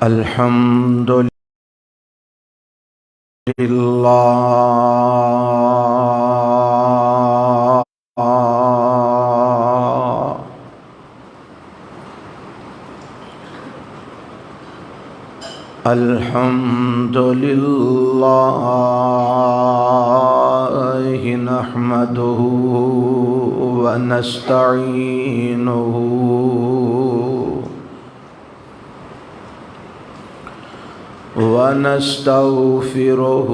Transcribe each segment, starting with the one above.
الحمد لله الحمد لله نحمده ونستعينه ونستغفره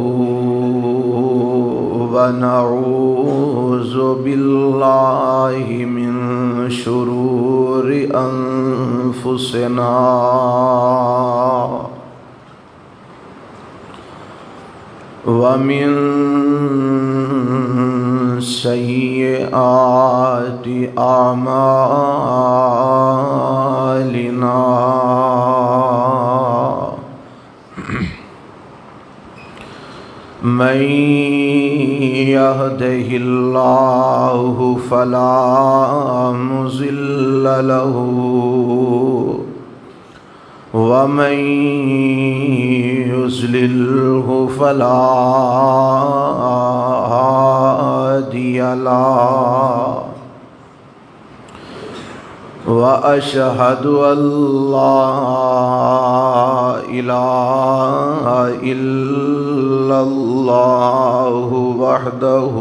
ونعوذ بالله من شرور أنفسنا ومن سيئات أعمالنا من يهده الله فلا مضل له ومن يضلله فلا هادي له وأشهد أن لا إله إلا الله وحده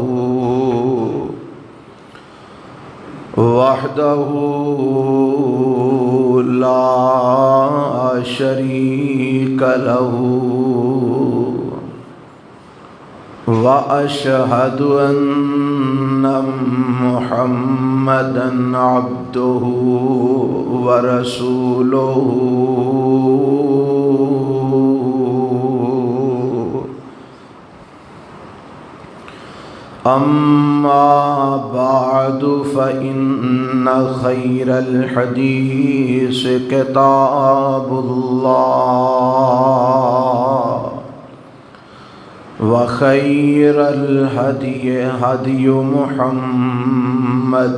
لا شريك له وأشهد أن محمدًا عبده ورسوله أما بعد فإن خير الحديث كتاب الله وخير الهدي هدي محمد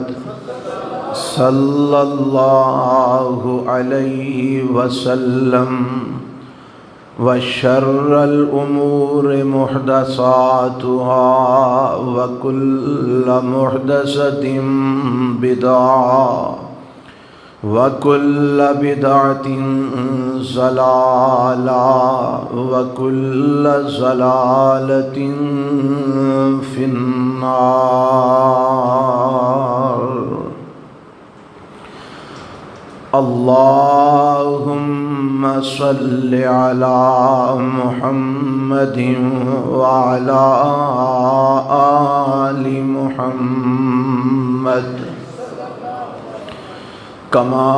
صلى الله عليه وسلم وشر الأمور محدثاتها وكل محدثة بدعة وكل بدعة ضلالة وكل ضلالة في النار. اللهم صل على محمد وعلى آل محمد كما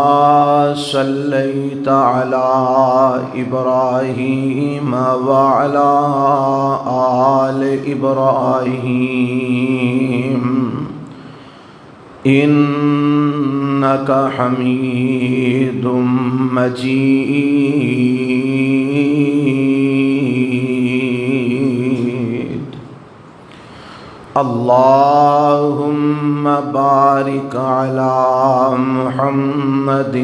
صليت على إبراهيم وعلى آل إبراهيم إنك حميد مجيد. اللهم بارك على محمد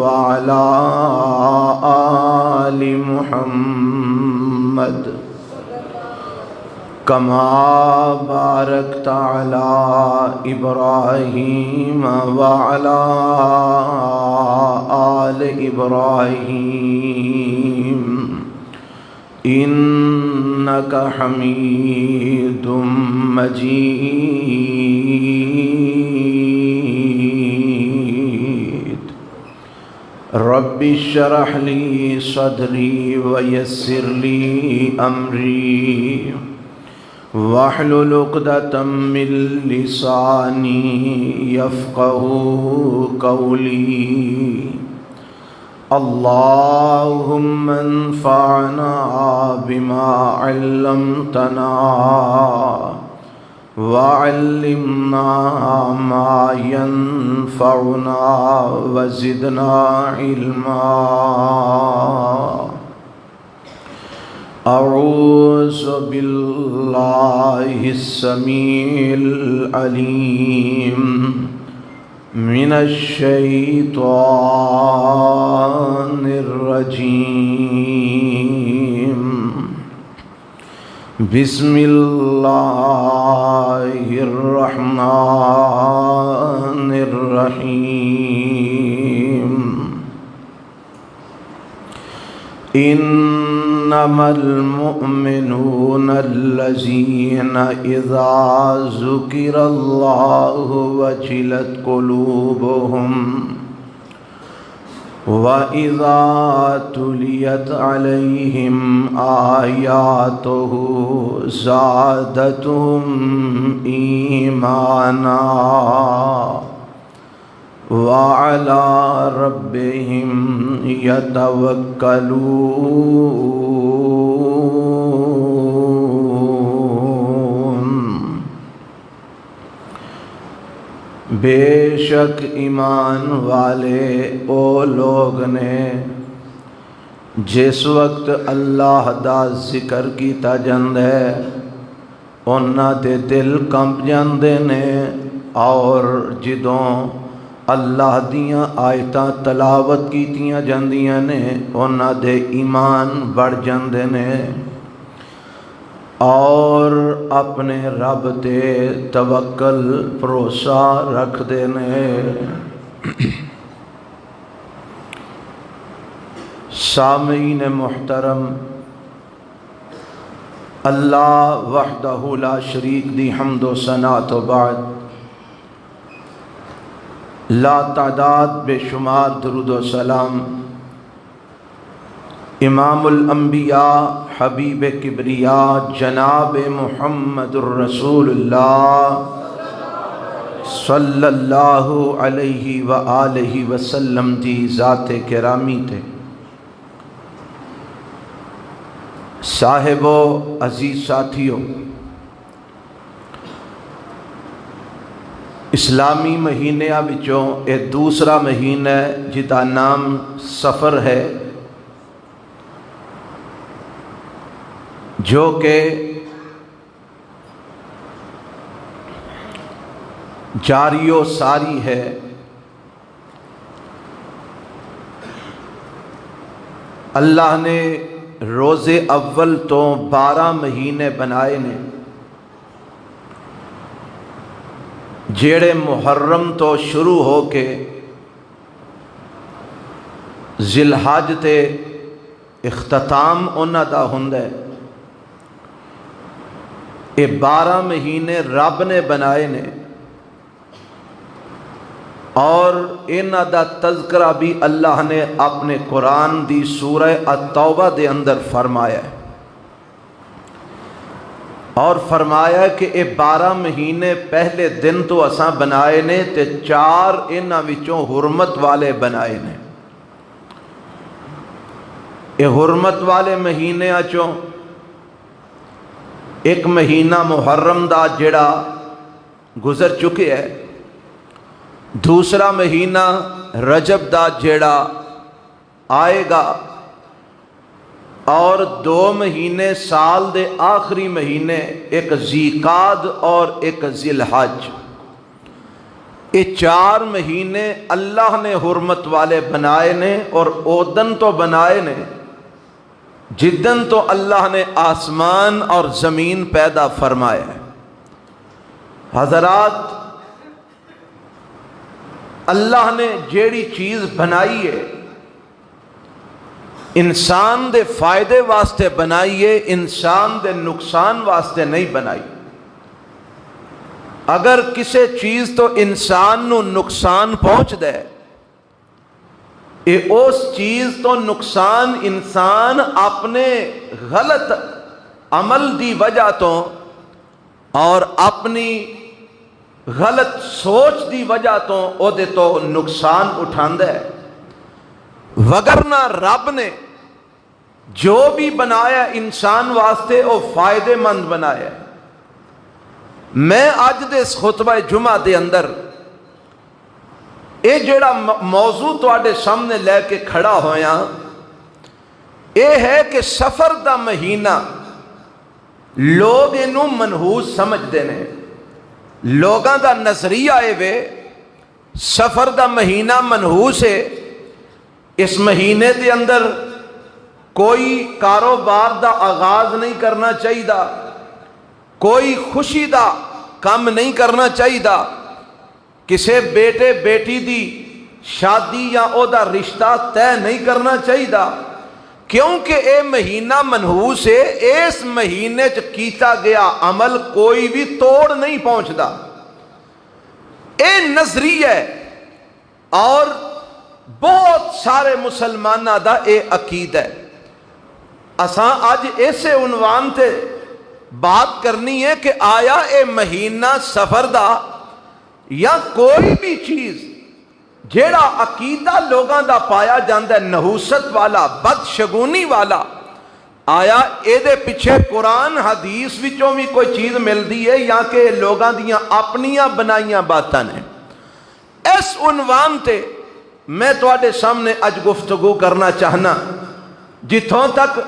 وعلى آل محمد كما باركت على إبراهيم وعلى آل إبراهيم إنك حميد مجيد. رب اشرح لي صدري ويسر لي أمري واحلل عقدة من لساني يفقهوا قولي. اللهم انفعنا بما علمتنا وعلمنا ما ينفعنا وزدنا علما. اعوذ باللہ السمیع العلیم من الشیطان الرجیم بسم اللہ الرحمن الرحیم انما المؤمنون الذین اذا ذکر اللہ وجلت قلوبهم وَإِذَا تُلِيَتْ عَلَيْهِمْ آيَاتُهُ زَادَتْهُمْ إِيمَانًا وَعَلَى رَبِّهِمْ يَتَوَكَّلُونَ۔ بے شک ایمان والے او لوگ نے جس وقت اللہ دا ذکر کیتا جاندے انہاں دے دل کمپ جاندے نے، اور جدوں اللہ دیاں آیتاں تلاوت کیتیاں جاندیاں نے انہاں دے ایمان بڑھ جاندے نے، اور اپنے رب تے توکل بھروسہ رکھ دینے۔ سامعین محترم، اللہ وحدہ لا شریک دی حمد و ثنا تو بعد لا تعداد بے شمار درود و سلام امام الانبیاء حبیب کبریاء جناب محمد الرسول اللہ صلی اللہ علیہ وآلہ وسلم دی ذات کرامی تے۔ صاحب و عزیز ساتھیو، اسلامی مہینیاں وچوں اے دوسرا مہینہ جدا نام سفر ہے، جو کہ جاری و ساری ہے۔ اللہ نے روز اول تو 12 مہینے بنائے نے، جیڑے محرم تو شروع ہو کے ذی الحج تے اختتام انہاں دا ہوندا ہے۔ یہ 12 مہینے رب نے بنائے نے، اور انہاں دا تذکرہ بھی اللہ نے اپنے قرآن دی سورہ التوبہ دے اندر فرمایا ہے، اور فرمایا کہ یہ 12 مہینے پہلے دن تو اساں بنائے نے تے 4 انہاں وچوں حرمت والے بنائے نے۔ یہ حرمت والے مہینے چوں ایک مہینہ محرم دا جڑا گزر چکے ہے، دوسرا مہینہ رجب دا جڑا آئے گا، اور 2 مہینے سال دے آخری مہینے ایک ذیقعد اور ایک ذی الحج۔ یہ 4 مہینے اللہ نے حرمت والے بنائے نے، اور اودن تو بنائے نے جدن تو اللہ نے آسمان اور زمین پیدا فرمایا ہے۔ حضرات، اللہ نے جیڑی چیز بنائی ہے انسان دے فائدے واسطے بنائی ہے، انسان دے نقصان واسطے نہیں بنائی۔ اگر کسی چیز تو انسان نو نقصان پہنچ دے، اس چیز تو نقصان انسان اپنے غلط عمل دی وجہ تو اور اپنی غلط سوچ دی وجہ تو او دے تو نقصان اٹھاندا ہے۔ وگرنہ رب نے جو بھی بنایا انسان واسطے او فائدے مند بنایا ہے۔ میں اج دے اس خطبہ جمعہ دے اندر اے جڑا موضوع تواڈے سامنے لے کے کھڑا ہویا، اے ہے کہ سفر دا مہینہ لوگ انہوں منحوس سمجھ دینے، لوگاں دا نظریہ اے وے سفر دا مہینہ منحوس ہے، اس مہینے دے اندر کوئی کاروبار دا آغاز نہیں کرنا چاہیے، کوئی خوشی دا کام نہیں کرنا چاہیے، کسے بیٹے بیٹی دی شادی یا او دا رشتہ طے نہیں کرنا چاہیے، کیونکہ اے مہینہ منحوس ہے، اس مہینے چ کیتا گیا عمل کوئی بھی توڑ نہیں پہنچدا۔ اے نظریہ ہے اور بہت سارے مسلمانہ دا اے عقید ہے۔ اساں اج ایسے عنوان تے بات کرنی ہے کہ آیا اے مہینہ سفر دا یا کوئی بھی چیز جیڑا عقیدہ لوگاں دا پایا جاندہ ہے نحوست والا، بدشگونی والا، آیا اے دے پیچھے قرآن حدیث وچوں بھی کوئی چیز مل دی ہے یا کہ لوگاں دیاں اپنیاں بنائیاں باتاں نے؟ اس عنوان تے میں تواڈے سامنے اج گفتگو کرنا چاہنا، جتھوں تک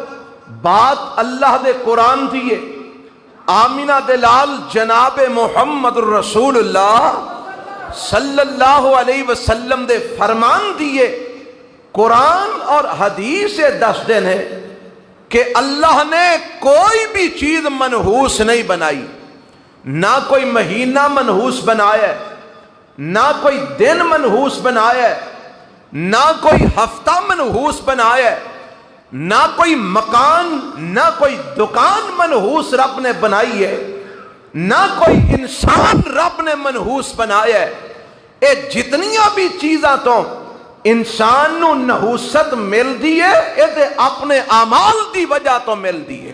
بات اللہ دے قرآن دیئے، آمینہ دلال جناب محمد رسول اللہ صلی اللہ علیہ وسلم دے فرمان دیئے، قرآن اور حدیث دس دن ہے کہ اللہ نے کوئی بھی چیز منحوس نہیں بنائی، نہ کوئی مہینہ منحوس بنایا ہے، نہ کوئی دن منحوس بنایا ہے، نہ کوئی ہفتہ منحوس بنایا ہے، نہ کوئی مکان نہ کوئی دکان منحوس رب نے بنائی ہے، نہ کوئی انسان رب نے منحوس بنایا ہے۔ اے جتنیاں بھی چیزاں تو انسان نو نحوست مل دی ہے، اے دے اپنے اعمال دی وجہ تو مل دی ہے۔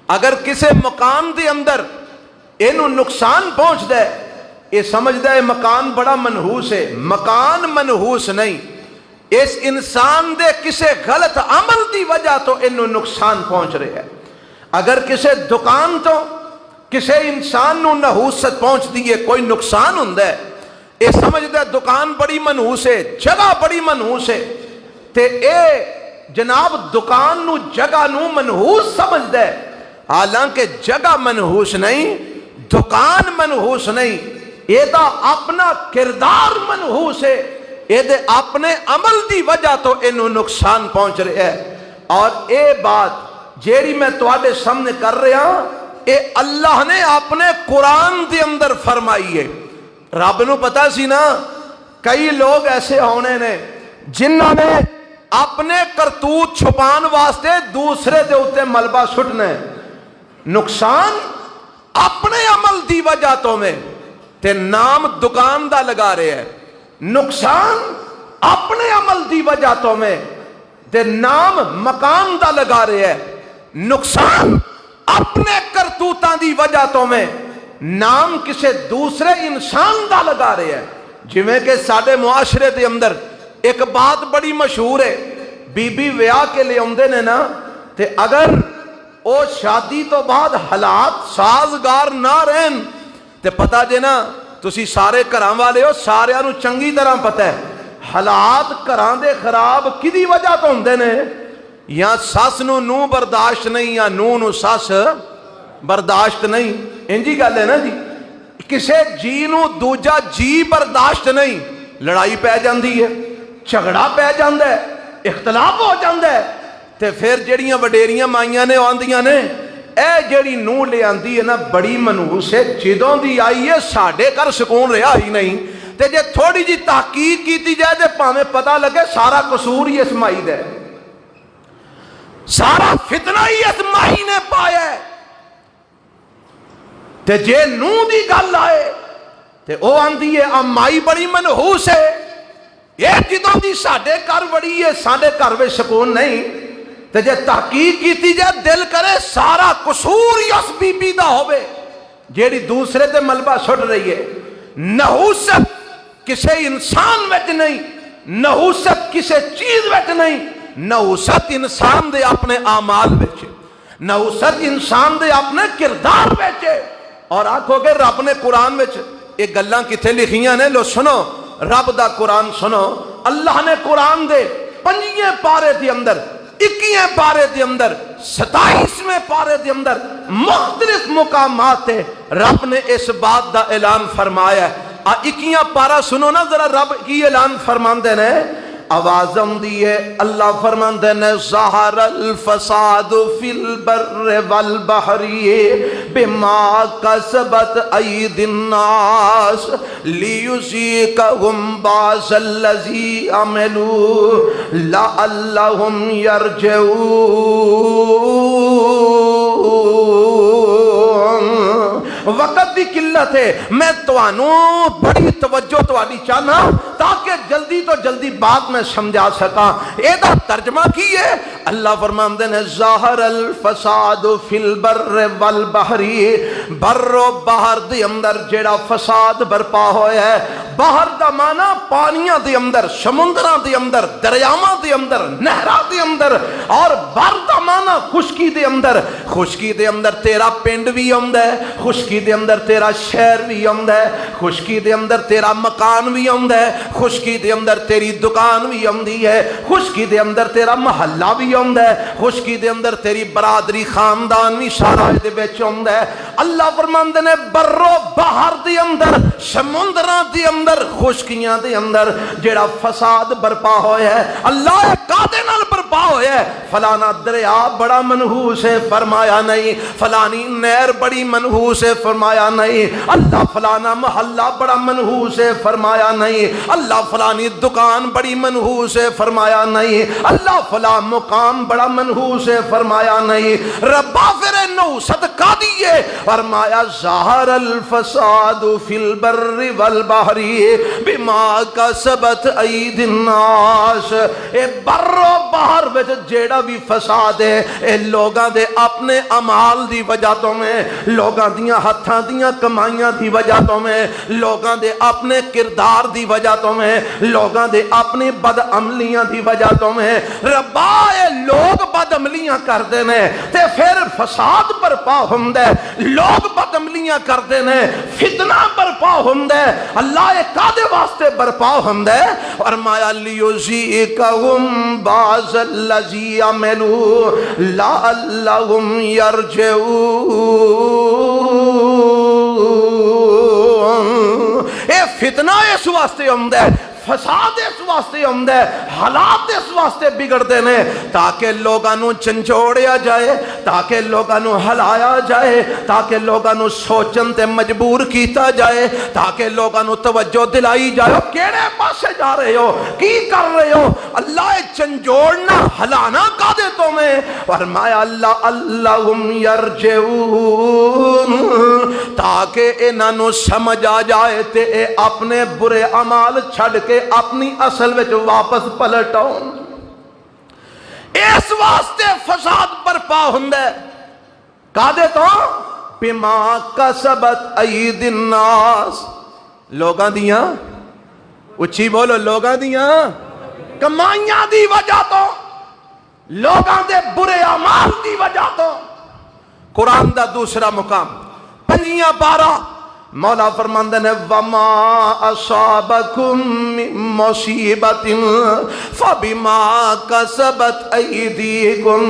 اگر کسے مکان دے اندر اینو نقصان پہنچ دے، اے سمجھ دے مکان بڑا منحوس ہے، مکان منحوس نہیں، اس انسان دے کسے غلط عمل دی وجہ تو انہوں نقصان پہنچ رہے ہیں۔ اگر کسے دکان تو کسے انسان نو نحوست پہنچ دیئے کوئی نقصان ہوندہ ہے، اے سمجھ دے دکان بڑی منحوس ہے، جگہ بڑی منحوس ہے، تے اے جناب دکان نو جگہ نو منحوس سمجھ دے، حالانکہ جگہ منحوس نہیں، دکان منحوس نہیں، اے دا اپنا کردار منحوس ہے، اے دے اپنے عمل دی وجہ تو انہوں نقصان پہنچ رہے ہیں۔ اور اے بات جیڑی میں تواڈے سامنے کر رہا ہوں، اے اللہ نے اپنے قرآن دے اندر فرمائی ہے۔ رب نو پتا سی نا کئی لوگ ایسے ہونے نے جنہوں نے اپنے کرتوت چھپان واسطے دوسرے دے اوتے ملبہ سٹنے، نقصان اپنے عمل دی وجہ تو میں تے نام دکان دا لگا رہے ہیں، نقصان اپنے عمل دی وجہ تو میں تے نام مکان دا لگا رہے ہیں، نقصان اپنے کرتوتاں دی وجہ تو میں نام کسے دوسرے انسان دا لگا رہے ہیں۔ جویں کہ ساڈے معاشرے دے اندر ایک بات بڑی مشہور ہے، بی بی ویاہ کے لے اوندے نے نا، تے اگر او شادی تو بعد حالات سازگار نہ رہن تے پتہ جے نا، تسی سارے گھراں والے ہو، سارے نو چنگی طرح پتہ ہے حالات گھراں دے خراب کدی وجہ تو ہوندے نے، یا ساس نو برداشت نہیں، یا نو ساس برداشت نہیں، انجی گل ہے نا جی، کسے جی نو دوجا جی برداشت نہیں، لڑائی پہ جاندی ہے، جھگڑا پہ جاندہ ہے، اختلاف ہو جاندہ ہے، تے پھر جڑیاں وڈیریاں مائیاں نے آندیاں نے، اے جڑی نو لے آندی ہے نا بڑی منحوس ہے، جدوں دی آئی ہے ساڑھے کر سکون رہا ہی نہیں، تے جے تھوڑی جی تحقیق کیتی جائے تے پاہمیں پتہ لگے سارا قصور ہی اس مائی دے، سارا فتنہ ہی اس مائی نے پایا ہے۔ تے جے نو دی گل آئے تے او آندی ہے مائی بڑی منحوس ہے، یہ جدوں دی ساڑھے کر بڑی ہے ساڑھے کر میں سکون نہیں، تے جے تحقیق کیتی جائے دل کرے سارا قصور ہی اس بی بی دا ہوئے جیڑی دوسرے تے ملبہ سٹ رہی ہے۔ نحوست کسے انسان وچ نہیں، نحوست کسے چیز وچ نہیں، نحوست انسان دے اپنے اعمال وچ، نحوست انسان دے اپنے کردار وچ۔ اور آکھو کہ رب نے قرآن وچ ایک گلاں کتھے لکھیاں نے، لو سنو رب دا قرآن سنو، اللہ نے قرآن دے 5 پارے دے اندر 21 پارے دے اندر 27ویں پارے دے اندر مختلف مقامات ہے رب نے اس بات دا اعلان فرمایا ہے اکیاں پارا سنو نا ذرا رب کی اعلان فرماندے نے آواز آندی ہے اللہ فرماندے نے ظہر الفساد فی البر والبحر بما کسبت ایدی الناس لیذیقہم بعض الذی عملوا لعلہم یرجعون۔ وقت دی قلت ہے، میں توانوں بڑی توجہ توانی چاہنا تاکہ جلدی تو جلدی بات میں سمجھا سکا۔ ایدہ ترجمہ کی ہے اللہ فرماندے نے ظاہر الفساد فی البر والبحر، بر و بحر دی اندر جیڑا فساد برپا ہویا ہے۔ بحر دا معنی پانیاں دی اندر، سمندراں دی اندر، دریاواں دی اندر، نہراں دی اندر، اور بر دا معنی خشکی دے اندر۔ خشکی دے اندر تیرا پنڈ بھی آندا ہے، خشکی دے اندر تیرا شہر بھی آندا ہے، خشکی دے اندر تیرا مکان بھی آندا ہے، خشکی دے اندر تیری دکان بھی آندی ہے، خشکی دے اندر تیرا محلہ بھی آندا ہے، خشکی دے اندر تیری برادری خاندان بھی سارا دے وچ آندا ہے۔ اللہ فرماندے نے بر و بحر دے اندر، سمندراں دے اندر، خشکیاں دے اندر جیڑا فساد برپا ہویا ہے، اللہ کادے نال برپا ہویا ہے؟ فلانا دریا بڑا منحوس ہے، فرمایا نہیں۔ فلانی نہر بڑی منحوس ہے، فرمایا نہیں۔ اللہ فلانا محلہ بڑا منحوس ہے، فرمایا نہیں۔ اللہ فلانی دکان بڑی منحوس ہے، فرمایا نہیں۔ اللہ فلاں مقام بڑا منحوس ہے، فرمایا نہیں۔ ربا پھر نو صدقہ دیئے، فرمایا ظاہر الفساد فی البر والبحر بما کسبت ایدی الناس۔ اے بر و بحر وچ جیڑا بھی فساد ہے، اے لوگاں دے اپنے اعمال دی وجہ تو میں، لوگاں دیاں ہتھاں دیاں کمائیاں دی وجہ تو میں، لوگاں دے اپنے کردار دی وجہ تو میں، لوگاں دے اپنی بد عملیاں دی وجہ تو میں۔ ربا اے لوگ بد عملیاں کر دینے تے پھر فساد برپا ہوندے، لوگ بد عملیاں کر دینے، فتنہ برپا ہوندے۔ اللہ اے کادے واسطے برپا ہوندے؟ فرمایا لیذیقہم بعض الذی عملوا لعلہم یرجعون۔ اے فتنہ اس واسطے ہوندے، فساد اس واسطے ہوندہ ہے، حالات اس واسطے بگڑ دینے تاکہ لوگانوں چنچوڑیا جائے، تاکہ لوگانوں ہلایا جائے، تاکہ لوگانوں سوچن تے مجبور کیتا جائے، تاکہ لوگانوں توجہ دلائی جائے۔ کیڑے پاسے جا رہے ہو؟ کی کر رہے ہو؟ اللہ چنچوڑنا ہلانا کا دے تو میں؟ فرمایا اللہ اللہم یرجعون، تاکہ انہوں سمجھ آ جائے تے اے اپنے برے عمال چھڑ کے اپنی اصل وچ واپس پلٹون۔ اس واسطے فساد برپا ہوندے کادے تو بما کسبت ایدی الناس، لوگاں دیاں، اچھی بولو، لوگاں دیاں کمائیاں دی وجہ تو، لوگاں دے برے اعمال دی وجہ تو۔ قرآن دا دوسرا مقام 5:12 مولا فرماندے نے وما اصابکم من مصیبت فبما کسبت ایدیکم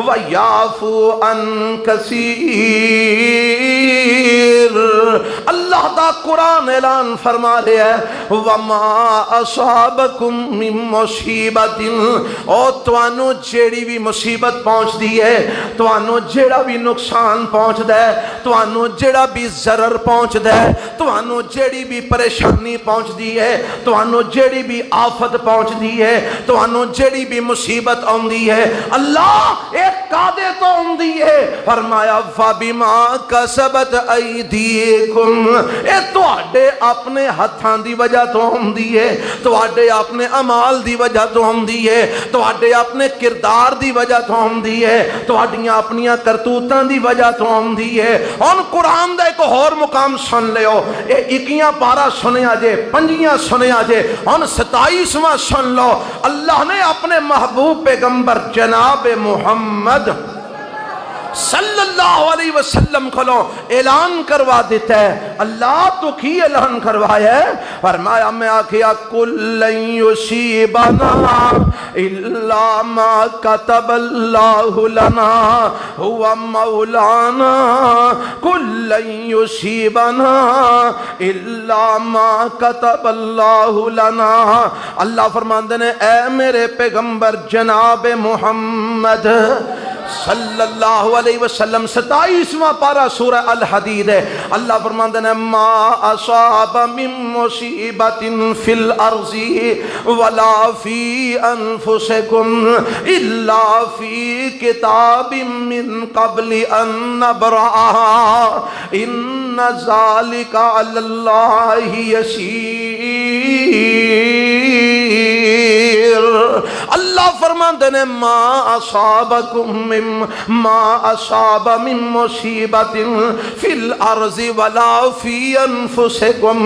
ویعفو عن کثیر۔ اللہ دا قرآن اعلان فرما رہے ہے وما اصابکم من مصیبت، او توانو جیڑی بھی مصیبت پہنچ دی ہے، توانو جیڑا بھی نقصان پہنچ دے، توانو جیڑا بھی ضرر پہنچ دے، توانو جیڑی بھی پریشانی پہنچ دی ہے، توانو جیڑی بھی آفت پہنچ دی ہے، توانو جیڑی بھی مصیبت آندی ہے، اللہ ایک قادے تو آندی ہے۔ فرمایا فَبِمَا كَسَبَتْ أَيْدِيكُمْ، اے تواڈے اپنے ہتھاں دی وجہ تو آندی ہے، تواڈے اپنے اعمال دی وجہ تو آندی ہے، تواڈے اپنے کردار دی وجہ تو آندی ہے، تواڈیاں اپنیاں کرتوتاں دی وجہ تو آندی ہے۔ ان قرآن دا ایک اور مقام سن لے ہو، اے 21 پارا سنیا جے، 5 سنیا جے، ان 27واں سن لو۔ اللہ نے اپنے محبوب پیغمبر جناب محمد صلی اللہ علیہ وسلم کھلو اعلان کروا دیتا ہے. اللہ تو کی اعلان کروایا ہے؟ فرمایا میں آکھیا کل لن یصیبنا الا ما کتب اللہ لنا هو مولانا کل لن یصیبنا الا ما کتب اللہ لنا. اللہ فرماندے نے اے میرے پیغمبر جناب محمد صلی اللہ علیہ وسلم 27واں پارہ سورہ الحدید ہے. اللہ فرماندے نے ما اصاب من مصیبت فی الارض ولا فی انفسکم الا فی کتاب من قبل ان نبرأها ان ذلک علی اللہ یسیر. اللہ فرماندے نے ما اصاب من مصیبت فی الارض ولا فی انفسکم.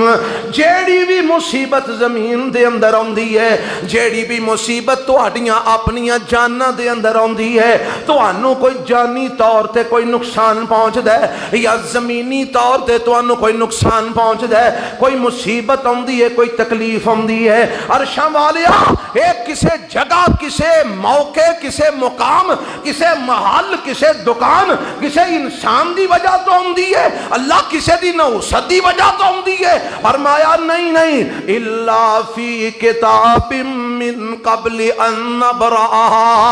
جیڑی بھی مصیبت زمین دے اندر آندی ہے، جیڑی بھی مصیبت تہاڈیاں اپنیاں جاناں دے اندر آندی ہے، تہانوں کوئی جانی طور تے کوئی نقصان پہنچدا ہے یا زمینی طور تے تہانوں کوئی نقصان پہنچدا ہے، کوئی مصیبت آندی ہے، کوئی تکلیف آندی ہے، عرشاں والیا ایک کسے جگہ، کسے موقع، کسے مقام، کسے محل، کسے دکان، کسے انسان دی وجہ تو ہوندی ہے، اللہ کسے دی نوست دی وجہ تو ہوندی ہے. فرمایا نہیں الا فی کتاب من قبل ان نبرأها.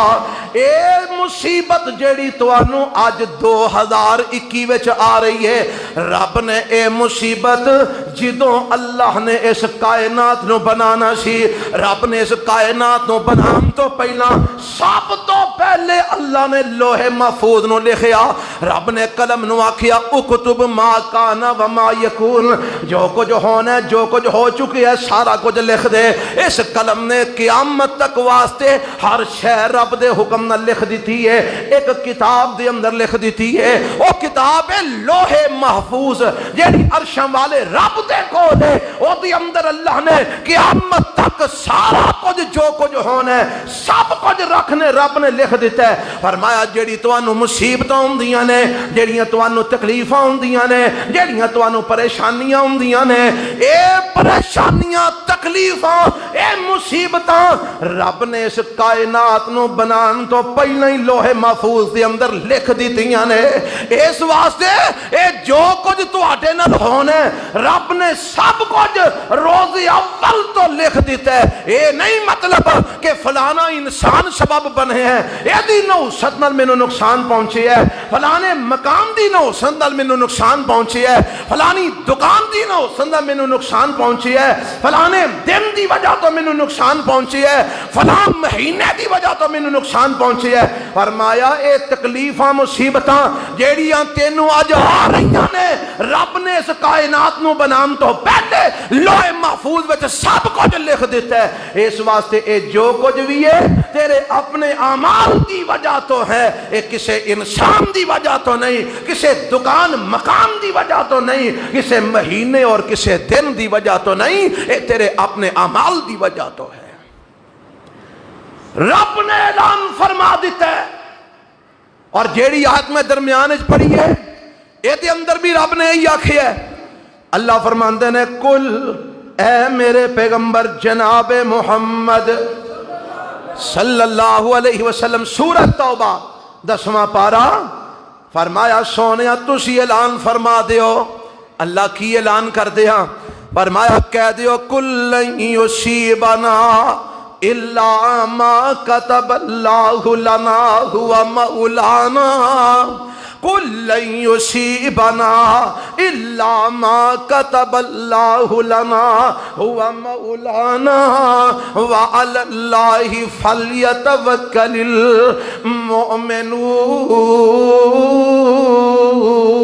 اے مصیبت جیڑی توانو آج 2021 وچ آ رہی ہے، رب نے اے مصیبت جدوں اللہ نے اس کائنات نو بنانا سی، رب نے اس کائنات نو بنان تو پہلا سب تو پہلے اللہ نے لوح محفوظ نو لکھیا. رب نے قلم نو آکھیا اکتب ما کان و ما یکون، جو کچھ ہونا ہے، جو کچھ ہو چکی ہے، سارا کچھ لکھ دے. اس قلم نے قیامت تک واسطے ہر شے رب دے حکم نہ لکھ دیتی ہے، ایک کتاب دے اندر لکھ دیتی ہے. وہ کتاب ہے لوح محفوظ جیڑی عرشاں والے رب دے کول ہے، او دے اندر اللہ نے قیامت تک سارا کچھ جو کچھ ہونا ہے سب کچھ رکھنے رب نے لکھ دیتا ہے. فرمایا جیڑی توانو مصیبتاں ہوندیاں نے، جیڑیاں توانو تکلیفاں ہوندیاں نے، جیڑیاں توانو پریشانیاں ہوندیاں نے، اے پریشانیاں، تکلیفاں، اے مصیبتاں رب نے اس کائنات نو بنان تو پہلے ہی لوح محفوظ دے اندر لکھ دیتیاں نے. اس واسطے اے جو کچھ تواڈے نال ہونا ہے رب نے سب کچھ روز اول تو لکھ دیتا ہے. اے نہیں مطلب کہ فلانا انسان سبب بنے ہیں، اے دی نوست نال مینوں نقصان پہنچے ہے، فلانے مقام دی نوست نال مینوں نقصان پہنچے ہے، فلانی دکان دی نوست نال مینوں نقصان پہنچے ہے، فلانے دن دی وجہ تو مینوں نقصان پہنچے ہے، فلاں مہینے دی وجہ تو مینوں نقصان پہنچے ہے. فرمایا اے تکلیفاں مصیبتاں جیڑیاں تینوں اج آ رہیاں نے رب نے اس کائنات نو بنان تو پہلے لوح محفوظ وچ سب کچھ لکھ دیتا ہے. اس واسطے اے جو کچھ بھی ہے تیرے اپنے اعمال دی وجہ تو ہے، اے کسے انسان دی وجہ تو نہیں، کسے دکان مقام دی وجہ تو نہیں، کسے مہینے اور کسے دن دی وجہ تو نہیں، اے تیرے اپنے اعمال دی وجہ تو ہے. رب نے اعلان فرما دیتا ہے. اور جیڑی آیت میں درمیان وچ پڑھی ہے اے دے اندر بھی رب نے یہی آکھیا ہے. اللہ فرماندے نے کل اے میرے پیغمبر جناب محمد صلی اللہ علیہ وسلم، سورۃ توبہ 10واں پارہ. فرمایا سونیا تسی اعلان فرما دیو. اللہ کی اعلان کر دیا؟ فرمایا کہہ دیو کل یصیبنا الا ما کتب اللہ لنا هو مولانا قل لن یصیبنا الا ما کتب اللہ لنا هو مولانا وعلی اللہ فلیتوکل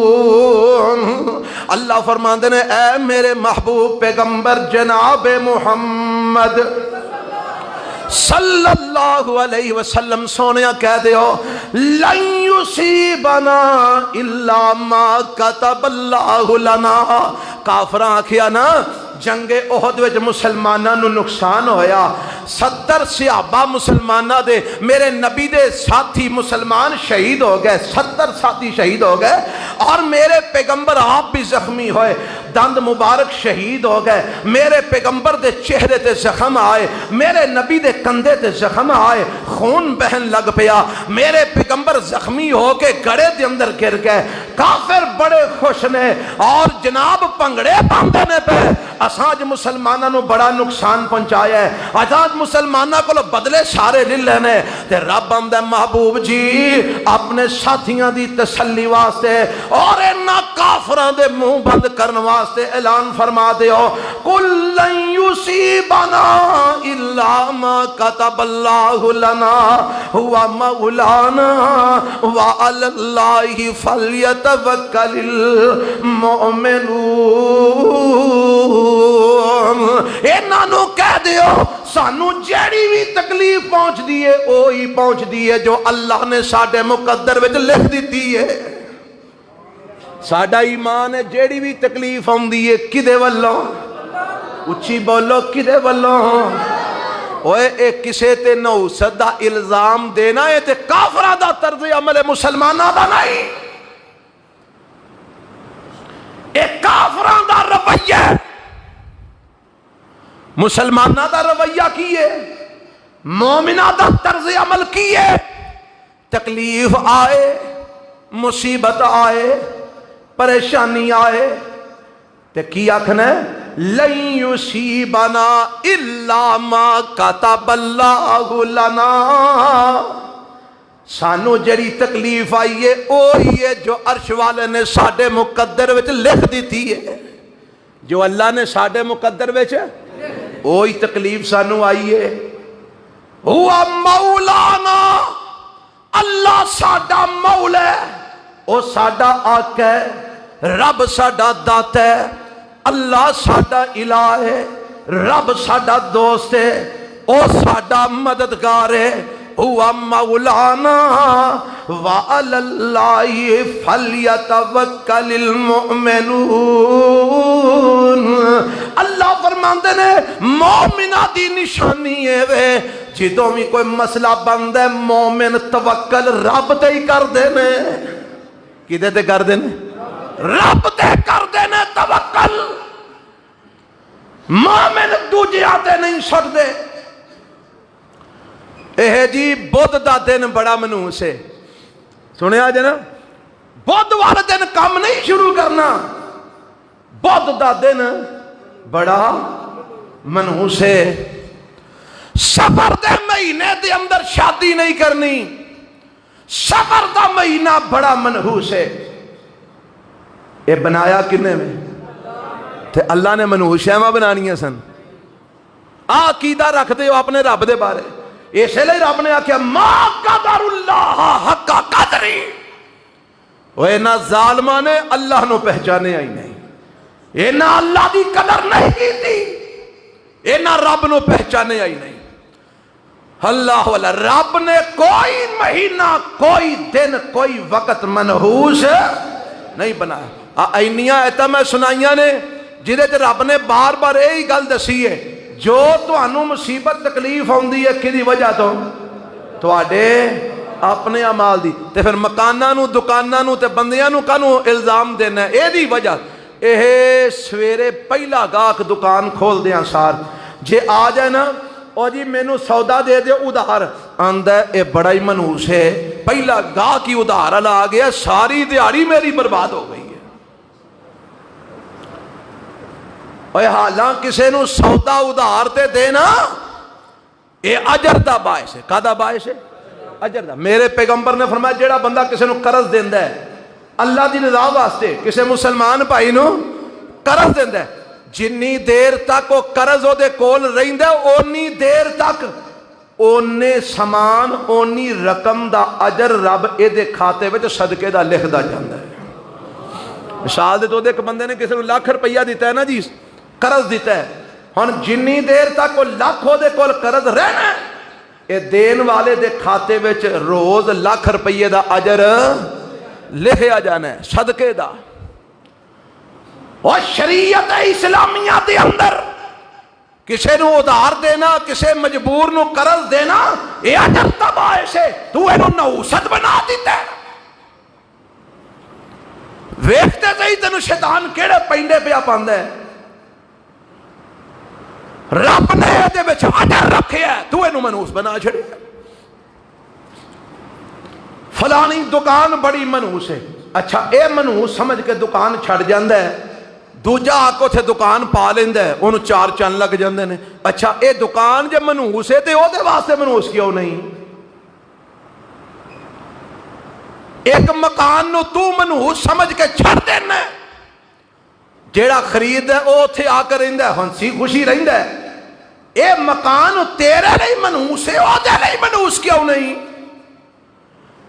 المؤمنون. اللہ فرماندے نے اے میرے محبوب پیغمبر جناب محمد صلی اللہ علیہ وسلم سونیا کہہ دیو لن یصیبنا الا ما کتب اللہ لنا. کافراں آکھیا نا جنگ احد وچ مسلماناں نو نقصان ہویا، 70 صحابہ مسلمانہ دے میرے نبی دے ساتھی مسلمان شہید ہو گئے، 70 ساتھی شہید ہو گئے، اور میرے پیغمبر آپ بھی زخمی ہوئے، دند مبارک شہید ہو گئے، میرے پیغمبر دے چہرے تے زخم آئے، میرے نبی دے کندھے تے زخم آئے، خون بہن لگ پیا، میرے پیغمبر زخمی ہو کے گڑے دے اندر گر گئے۔ کافر بڑے خوش نے اور جناب پنگڑے باندھے نے پہ اساج مسلمانہ نو بڑا نقصان پہنچایا ہے، اساج مسلمانہ کو بدلے سارے لے لینے تے رب آمدہ محبوب جی اپنے ساتھیاں دی تسلی واسطے اور اینا کافران دے منہ بند کرن واسطے اعلان فرما دیو قُلْ لَن يُصِيبَنَا إِلَّا مَا كَتَبَ اللَّهُ لَنَا هُوَ مَوْلَانَا وَعَلَى اللَّهِ فَلْيَتَوَكَّلِ الْمُؤْمِنُونَ۔ اینا نو کہہ دیو سانو جیڑی بھی تکلیف پہنچ دیئے اوہی پہنچ دیئے جو اللہ نے ساڑھے مقدر وچ لکھ دیتی ہے۔ ساڑھا ایمان ہے جیڑی بھی تکلیف ہم دیئے کدے والوں اچھی بولو کدے والوں اوے ایک کسے تے نو صدہ الزام دینا ہے تے کافرہ دا طرز عمل مسلمانہ دا نہیں، ایک کافرہ دا رویہ مسلمانہ دا رویہ کیے، مومنہ دا طرز عمل کیے، تکلیف آئے، مصیبت آئے، پریشانی آئے تے کی آکھنا ہے لَن يُصِيبَنَا إِلَّا مَا كَتَبَ اللَّهُ لَنَا۔ سانو جڑی تکلیف آئی ہے اوہی ہے جو عرش والے نے ساڑھے مقدر وچ لکھ دیتی ہے، جو اللہ نے ساڑھے مقدر وچ اوہی تکلیف سانو آئی ہے۔ ہوا مولانا، اللہ ساڑھا مولا ہے، او ساڑھا آقا ہے، رب ساڑھا داتا ہے، اللہ ساڑھا الہ ہے، رب ساڑھا دوست ہے، او ساڑھا مددگار ہے۔ ہوا مولانا وعلی اللہ فلیتوکل المؤمنون۔ اللہ فرماندے نے مومنہ دی نشانی ہے وے جدوں بھی کوئی مسئلہ بند ہے مومن توکل رب تے ہی کر دینے، کدے تے کر دینے؟ رب تے کر دینے توکل، مومن دوجے آتے نہیں چھڑ دے۔ اے جی بدھ دا دن بڑا منحوس ہے، سنے آج نا بدھ والا دن کام نہیں شروع کرنا، بدھ دا دن بڑا منحوس ہے، سفر دے مہینے دے اندر شادی نہیں کرنی، سفر دا مہینہ بڑا منحوس ہے۔ اے بنایا کنے میں تے اللہ نے منحوس شیواں بنانیاں سن، عقیدہ رکھ دے ہو اپنے رب دے بارے، اس لئے رب نے آکھیا ما قدر اللہ حق قدری۔ وہ اینا ظالمہ نے اللہ نو پہچانے آئی نہیں، اینا اللہ دی قدر نہیں کی تھی، اینا رب نو پہچانے آئی نہیں۔ اللہ والا رب نے کوئی مہینہ کوئی دن کوئی وقت منحوس نہیں بنایا۔ اینیاں ایتا میں سنائیاں نے جدے تے رب نے بار بار یہی گل دسی ہے جو تانوں مصیبت تکلیف ہوندی ہے کدی وجہ تو تواڈے اپنے اعمال دی، تے پھر مکاناں نو دکاناں نو تے بندیاں نو کانوں الزام دینا ہے دی وجہ اے سویرے پہلا گاہک دکان کھول دیاں سار جے آ جائے نا او جی مینوں سودا دے دے ادھار آندا ہے اے بڑا ہی منحوس ہے، پہلا گاہک ہی ادھار والا آ گیا ساری دیہاڑی میری برباد ہو گئی ہے۔ اوے حالاں کسے نو سودا ادھار تے دینا اے اجر دا باعث ہے، کادا باعث ہے؟ اجر دا۔ میرے پیغمبر نے فرمایا جیڑا بندہ کسے نو قرض دیندا ہے اللہ دی رضا واسطے، کسے مسلمان بھائی نو قرض دیندا ہے، جنی دیر تک وہ قرض او دے کول رہندا ہے اونی دیر تک اونے سامان اونی رقم دا اجر رب اے دے کھاتے وچ صدقے دا لکھدا جاندا ہے۔ مثال دے تو ایک بندے نے کسے نو لاکھ روپیہ دیتا ہے نا جی قرض دیتا ہے، ہن جنی دیر تک وہ لاکھ او دے کول قرض رہنا ہے اے دین والے دے کھاتے وچ روز لاکھ روپیے دا اجر لکھیا جانا ہے صدقے دا۔ اور شریعت اسلامیہ دے اندر کسے نو ادھار دینا، کسے مجبور نو قرض دینا، یہ عجب تباہ سے تو اینو نحوست بنا دیتا ہے۔ ویکھتے صحیح تینو شیطان کیڑے پینڈے پیا پاندا ہے، رب نے دے وچ اجر رکھیا ہے، تو اینو منحوس بنا چھڑیا۔ فلانی دکان بڑی منحوس ہے، اچھا اے منحوس سمجھ کے دکان چھڑ جاندا ہے، دوجا آکو تھے دکان پا لیندا ہے، انہوں چار چن لگ جاندے نے۔ اچھا اے دکان جب منحوس ہے تے او دے واسطے منحوس کیوں نہیں؟ ایک مکان نو تو منحوس سمجھ کے چھڑ دینا ہے، جیڑا خرید ہے او تھے آ کر رہندا ہے، ہنسی خوشی رہندا ہے۔ اے مکان تیرے لئی منحوس ہے، او دے لئی منحوس کیوں نہیں؟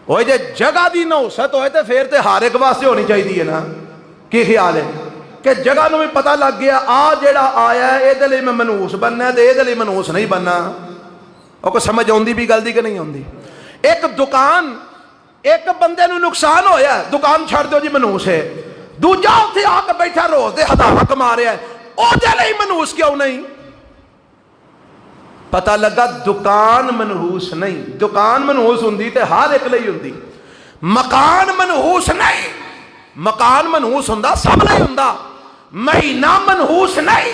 وہ جے جگہ دی نحوست ہوئے تے پھر تے ہر ایک واسطے ہونی چاہیے نا۔ کی خیال ہے کہ جگہ نو بھی پتہ لگ گیا آ جیڑا آیا ہے اے دے لئی میں منحوس بننا ہے تے اے دے لئی منحوس نہیں بننا۔ او کو سمجھ آندی بھی گل دی کہ نہیں آندی؟ ایک دکان ایک بندے نو نقصان ہویا ہے، دکان چھڑ دیو جی منحوس ہے، دوجا اتھے آ کے بیٹھا روز دے ہزاراں کما رہا ہے، او دے لئی منحوس کیوں نہیں؟ پتہ لگا دکان منحوس نہیں، دکان منحوس ہوندی تے ہر ایک لئی ہوندی، مکان منحوس نہیں، مکان منحوس ہوندا سب لئی ہوندا، مہینہ منحوس نہیں،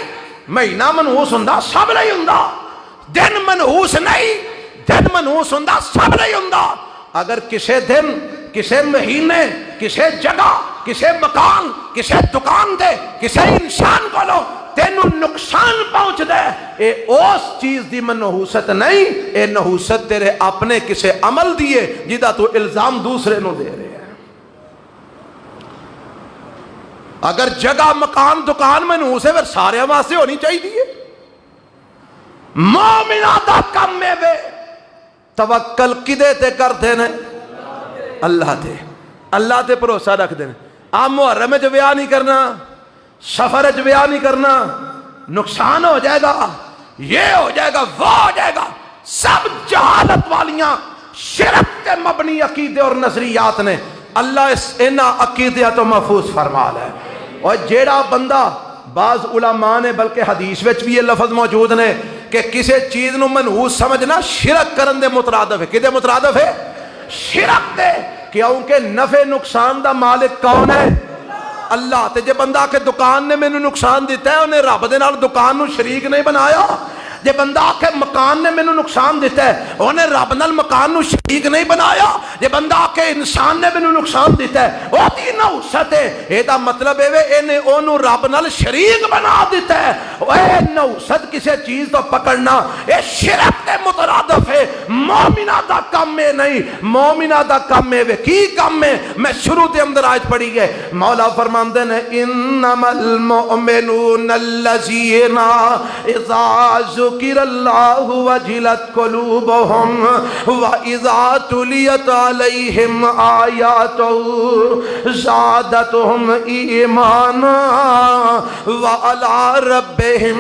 مہینہ منحوس ہوندا سب لئی ہوندا، دن منحوس نہیں، دن منحوس ہوندا سب لئی ہوندا۔ اگر کسے دن، کسے مہینے، کسے جگہ، کسے مکان، کسے دکان دے، کسے انسان کو لو تینو نقصان پہنچ دے، اے اس چیز دی منحوست نہیں، اے نحوست تیرے اپنے کسے عمل دیے جدا تو الزام دوسرے نو دے رہے ہیں۔ اگر جگہ مکان دکان منحوس ہے پھر سارے واسطے ہونی چاہیے۔ مومنہ دا کم میں بے توکل کدے تے کر دینے؟ اللہ تے، اللہ تے بھروسہ رکھ دینے۔ آپ محرم وچ بیاہ نہیں کرنا، سفر وچ بیاہ نہیں کرنا، نقصان ہو جائے گا، یہ ہو جائے گا، وہ ہو جائے گا، سب جہالت والیاں شرک کے مبنی عقیدے اور نظریات نے، اللہ اس انہاں عقیدیاں تو محفوظ فرما لے۔ اور جیڑا بندہ، بعض علماء نے بلکہ حدیث وچ بھی یہ لفظ موجود نے کہ کسی چیز نو منحوس سمجھنا شرک کرن دے مترادف ہے۔ کدے مترادف ہے؟ شرک دے، کیونکہ نفع نقصان دا مالک کون ہے؟ اللہ۔ تے جے بندہ کہ دکان نے مینوں نقصان دیتا ہے، انہیں رب دے نال دکان نو شریک نہیں بنایا۔ جے بندہ کہ مکان نے مینوں نقصان دیتا ہے، انہیں رب نال مکان نو شریک نہیں بنایا۔ جے بندہ کہ انسان نے مینوں نقصان دیتا ہے، او دی نحوست ہے، اے دا مطلب ہے انہیں اونوں رب نال شریک بنا دیتا ہے۔ اے نحوست کسی چیز تو پکڑنا اے شرک دے مترادف ہے، مومنہ دا کم ہے نہیں۔ مومنہ دا کم ہے، کی کم ہے؟ میں شروع تے اندر آیت پڑھی گئے، مولا فرماندے نے انما المؤمنون الذین اذا ذکر اللہ وجلت قلوبہم وَإِذَا تُلِيَتْ عَلَيْهِمْ آیاتُهُ زَادَتْهُمْ ایمانا وَعَلَىٰ رَبِّهِمْ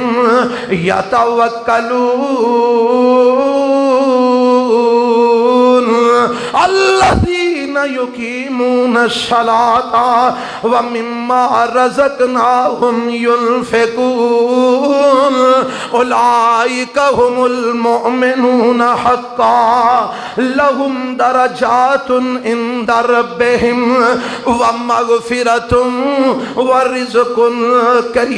يَتَوَكَّلُونَ الَّذِينَ يُقِيمُونَ الصَّلَاةَ وَمِمَّا رَزَقْنَاهُمْ يُنْفِقُونَ اولئک هم المؤمنون حقا لهم درجات عند ربهم ومغفرۃ ورزق کریم۔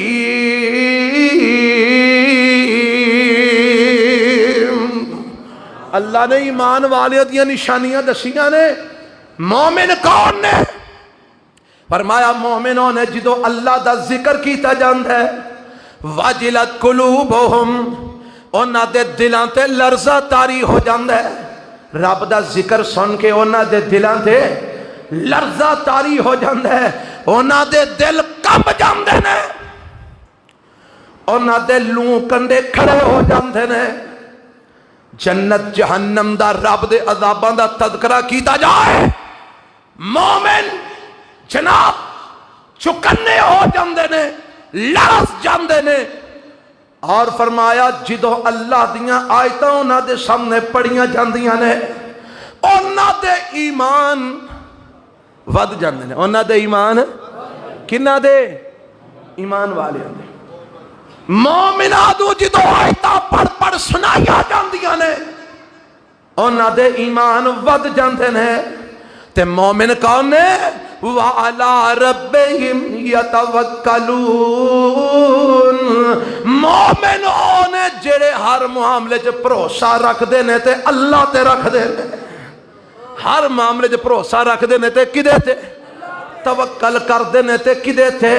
اللہ نے ایمان والے دیاں نشانیاں دسیاں نے۔ مومن کون نے؟ فرمایا مومنوں نے جدو اللہ دا ذکر کیتا جاندا ہے، واجلت قلوبہم، انہاں دے دلاں تے لرزہ تاری ہو جاندا ہے۔ رب دا ذکر سن کے انہاں دے دلاں تے لرزہ تاری ہو جاندا ہے، انہاں دے دل کمب جاندے نے، انہاں دے لوں کنڈے کھڑے ہو جاندے نے۔ جنت جہنم دا رب دے عذاباں دا تذکرہ کیتا جائے، مومن جناب چکنے ہو جاندے نے، لرز جاندے نے۔ اور فرمایا جدو اللہ دیاں آیتاں انہاں دے سامنے پڑھیاں جاندیاں نے، انہاں دے ایمان ود جاندے نے۔ انہاں دے ایمان کنہ دے؟ ایمان والے دے۔ مومناں نوں جدوں آیتاں پڑھ پڑھ سنائیاں جاندیاں نے انہاں دے ایمان ود جاندے نے۔ تے مومن کون نے؟ وَعَلَىٰ رَبِّهِمْ يَتَوَكَّلُونَ، مومن او نے جڑے ہر معاملے چ بھروسہ رکھ دے نے تے اللہ تے رکھ دے نے، ہر معاملے چ بھروسہ رکھ دے نے تے کدے تے؟ توکل کر دے نے تے کدے تے؟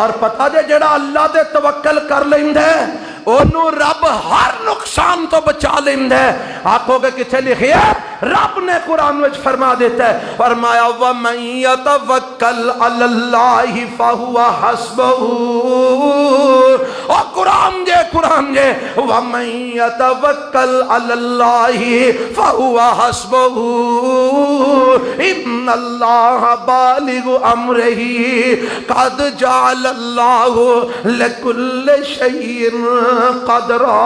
اور پتہ جے جڑا اللہ تے توکل کر لیندا ہے انہوں رب ہر نقصان تو بچا لیندا ہے۔ آنکھوں کے کتھے لکھیا ہے؟ رب نے قرآن وچ فرما دیتا ہے، فرمایا وَمَن يَتَوَكَّلْ عَلَى اللَّهِ فَهُوَ حَسْبُهُ، اور قرآن جے وَمَن يَتَوَكَّلْ عَلَى اللَّهِ فَهُوَ حَسْبُهُ إِنَّ اللَّهَ بَالِغُ أَمْرِهِ قَدْ جَعَلَ اللَّهُ لِكُلِّ شَيْءٍ قَدْرًا۔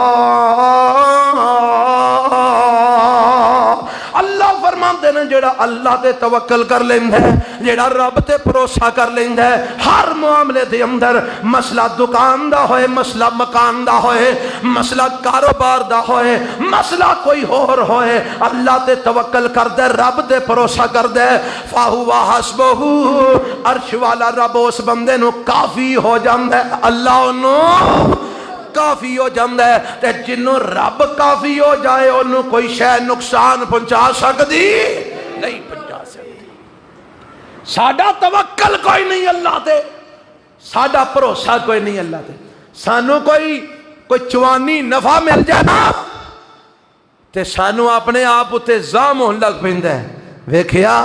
اللہ فرماندے نے جڑا اللہ تے توکل کر لیندا ہے، جڑا رب تے بھروسہ کر لیندا ہے، ہر معاملے دے اندر، مسئلہ دکان دا ہوئے، مسئلہ مکان دا ہوئے، مسئلہ کاروبار دا ہوئے، مسئلہ کوئی اور ہوئے، اللہ تے توکل کر دے، رب تے بھروسہ کر دے، فَهُوَ حَسْبُهُ، عرش والا رب اس بندے نو کافی ہو جاندا ہے، اللہ انہوں کافی ہو جاندا ہے۔ تے جنوں رب کافی ہو جائے انہوں کوئی شے نقصان پہنچا سکدی نہیں پہنچا سکتی۔ ساڈا توکل کوئی نہیں اللہ تے، ساڈا بھروسہ کوئی نہیں اللہ تے، سانوں کوئی چوانی نفع مل جائے نا تے سانوں اپنے آپ اتے زام ہون لگ پیندا ہے، ویکھیا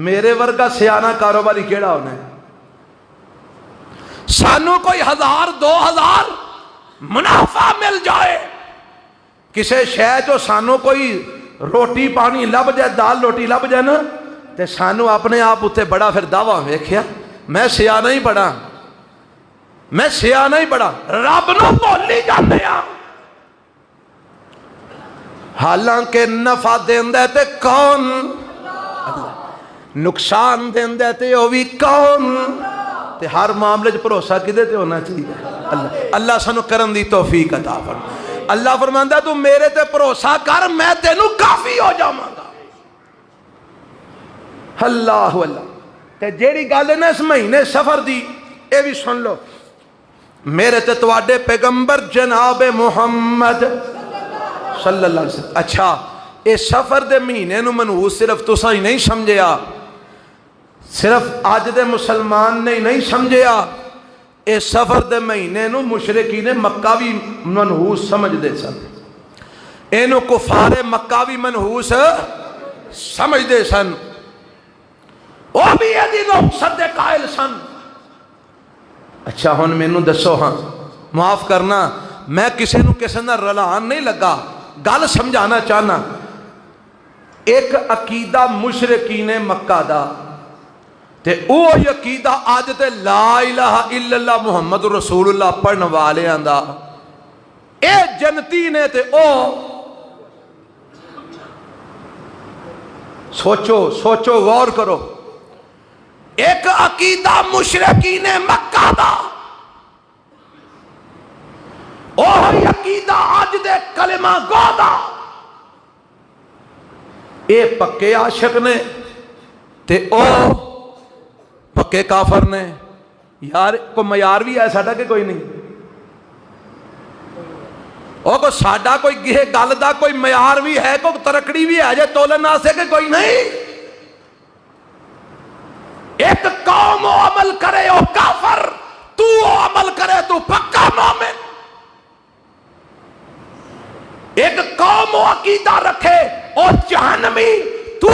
میرے ورگا سیانہ کاروباری کیڑا ہونا ہے؟ سانوں کوئی 1000 2000 منافع مل جائے کسے شے چو، سانوں کوئی روٹی پانی لب جائے، دال روٹی لب جائے نا تے سانوں اپنے آپ اتے بڑا پھر دعویٰ، ویکھیا میں سیانہ ہی بڑا، میں سیانہ ہی بڑا، رب نو بولی جاندے ہیں، حالانکہ نفع دیندا ہے تے کون؟ اللہ۔ نقصان دیندا ہے تے او وی کون؟ تے ہر معاملے چ بھروسہ کدے تے ہونا چاہیے؟ اللہ۔ اللہ سانو کرن دی توفیق عطا فرما۔ اللہ فرماندا تو میرے تے بھروسہ کر، میں تینوں کافی ہو جاواں گا۔ اللہ اللہ۔ تے جیڑی گل ہے نا اس مہینے سفر دی، اے بھی سن لو، میرے تے تواڈے پیغمبر جناب محمد صلی اللہ علیہ وسلم، اچھا اے سفر دے مہینے نو منحوس صرف تساں ہی نہیں سمجھیا، صرف آج دے مسلمان نے نہیں سمجھیا، اے سفر دے مہینے نو مشرکین مکہ بھی منحوس سمجھ دے سن، اینو کفار مکہ بھی منحوس سمجھ دے سن، وہ بھی یہ دی رخصت دے قائل سن۔ اچھا ہن مینوں دسو، ہاں معاف کرنا میں کسے نو کسے نہ رلان نہیں لگا، گل سمجھانا چاہنا، ایک عقیدہ مشرکین مکہ دا تے او عقیدہ آج تے لا الہ الا اللہ محمد رسول اللہ پڑھن والے آندا، اے جنتی نے تے او سوچو غور کرو، ایک عقیدہ مشرکین مکہ دا، او عقیدہ آج دے کلمہ گو دا، اے پکے عاشق نے تے او پکے کافر نے۔ یار کو معیار بھی ہے ساڈا کہ کوئی نہیں؟ او کو ساڈا کوئی گل دا کوئی معیار بھی ہے، کوئی ترکڑی بھی ہے جے تولن واسطے کہ کوئی نہیں؟ ایک قوم عمل کرے او کافر، تو عمل کرے تو پکا مومن۔ ایک قوم عقیدہ رکھے او جہنمی، تو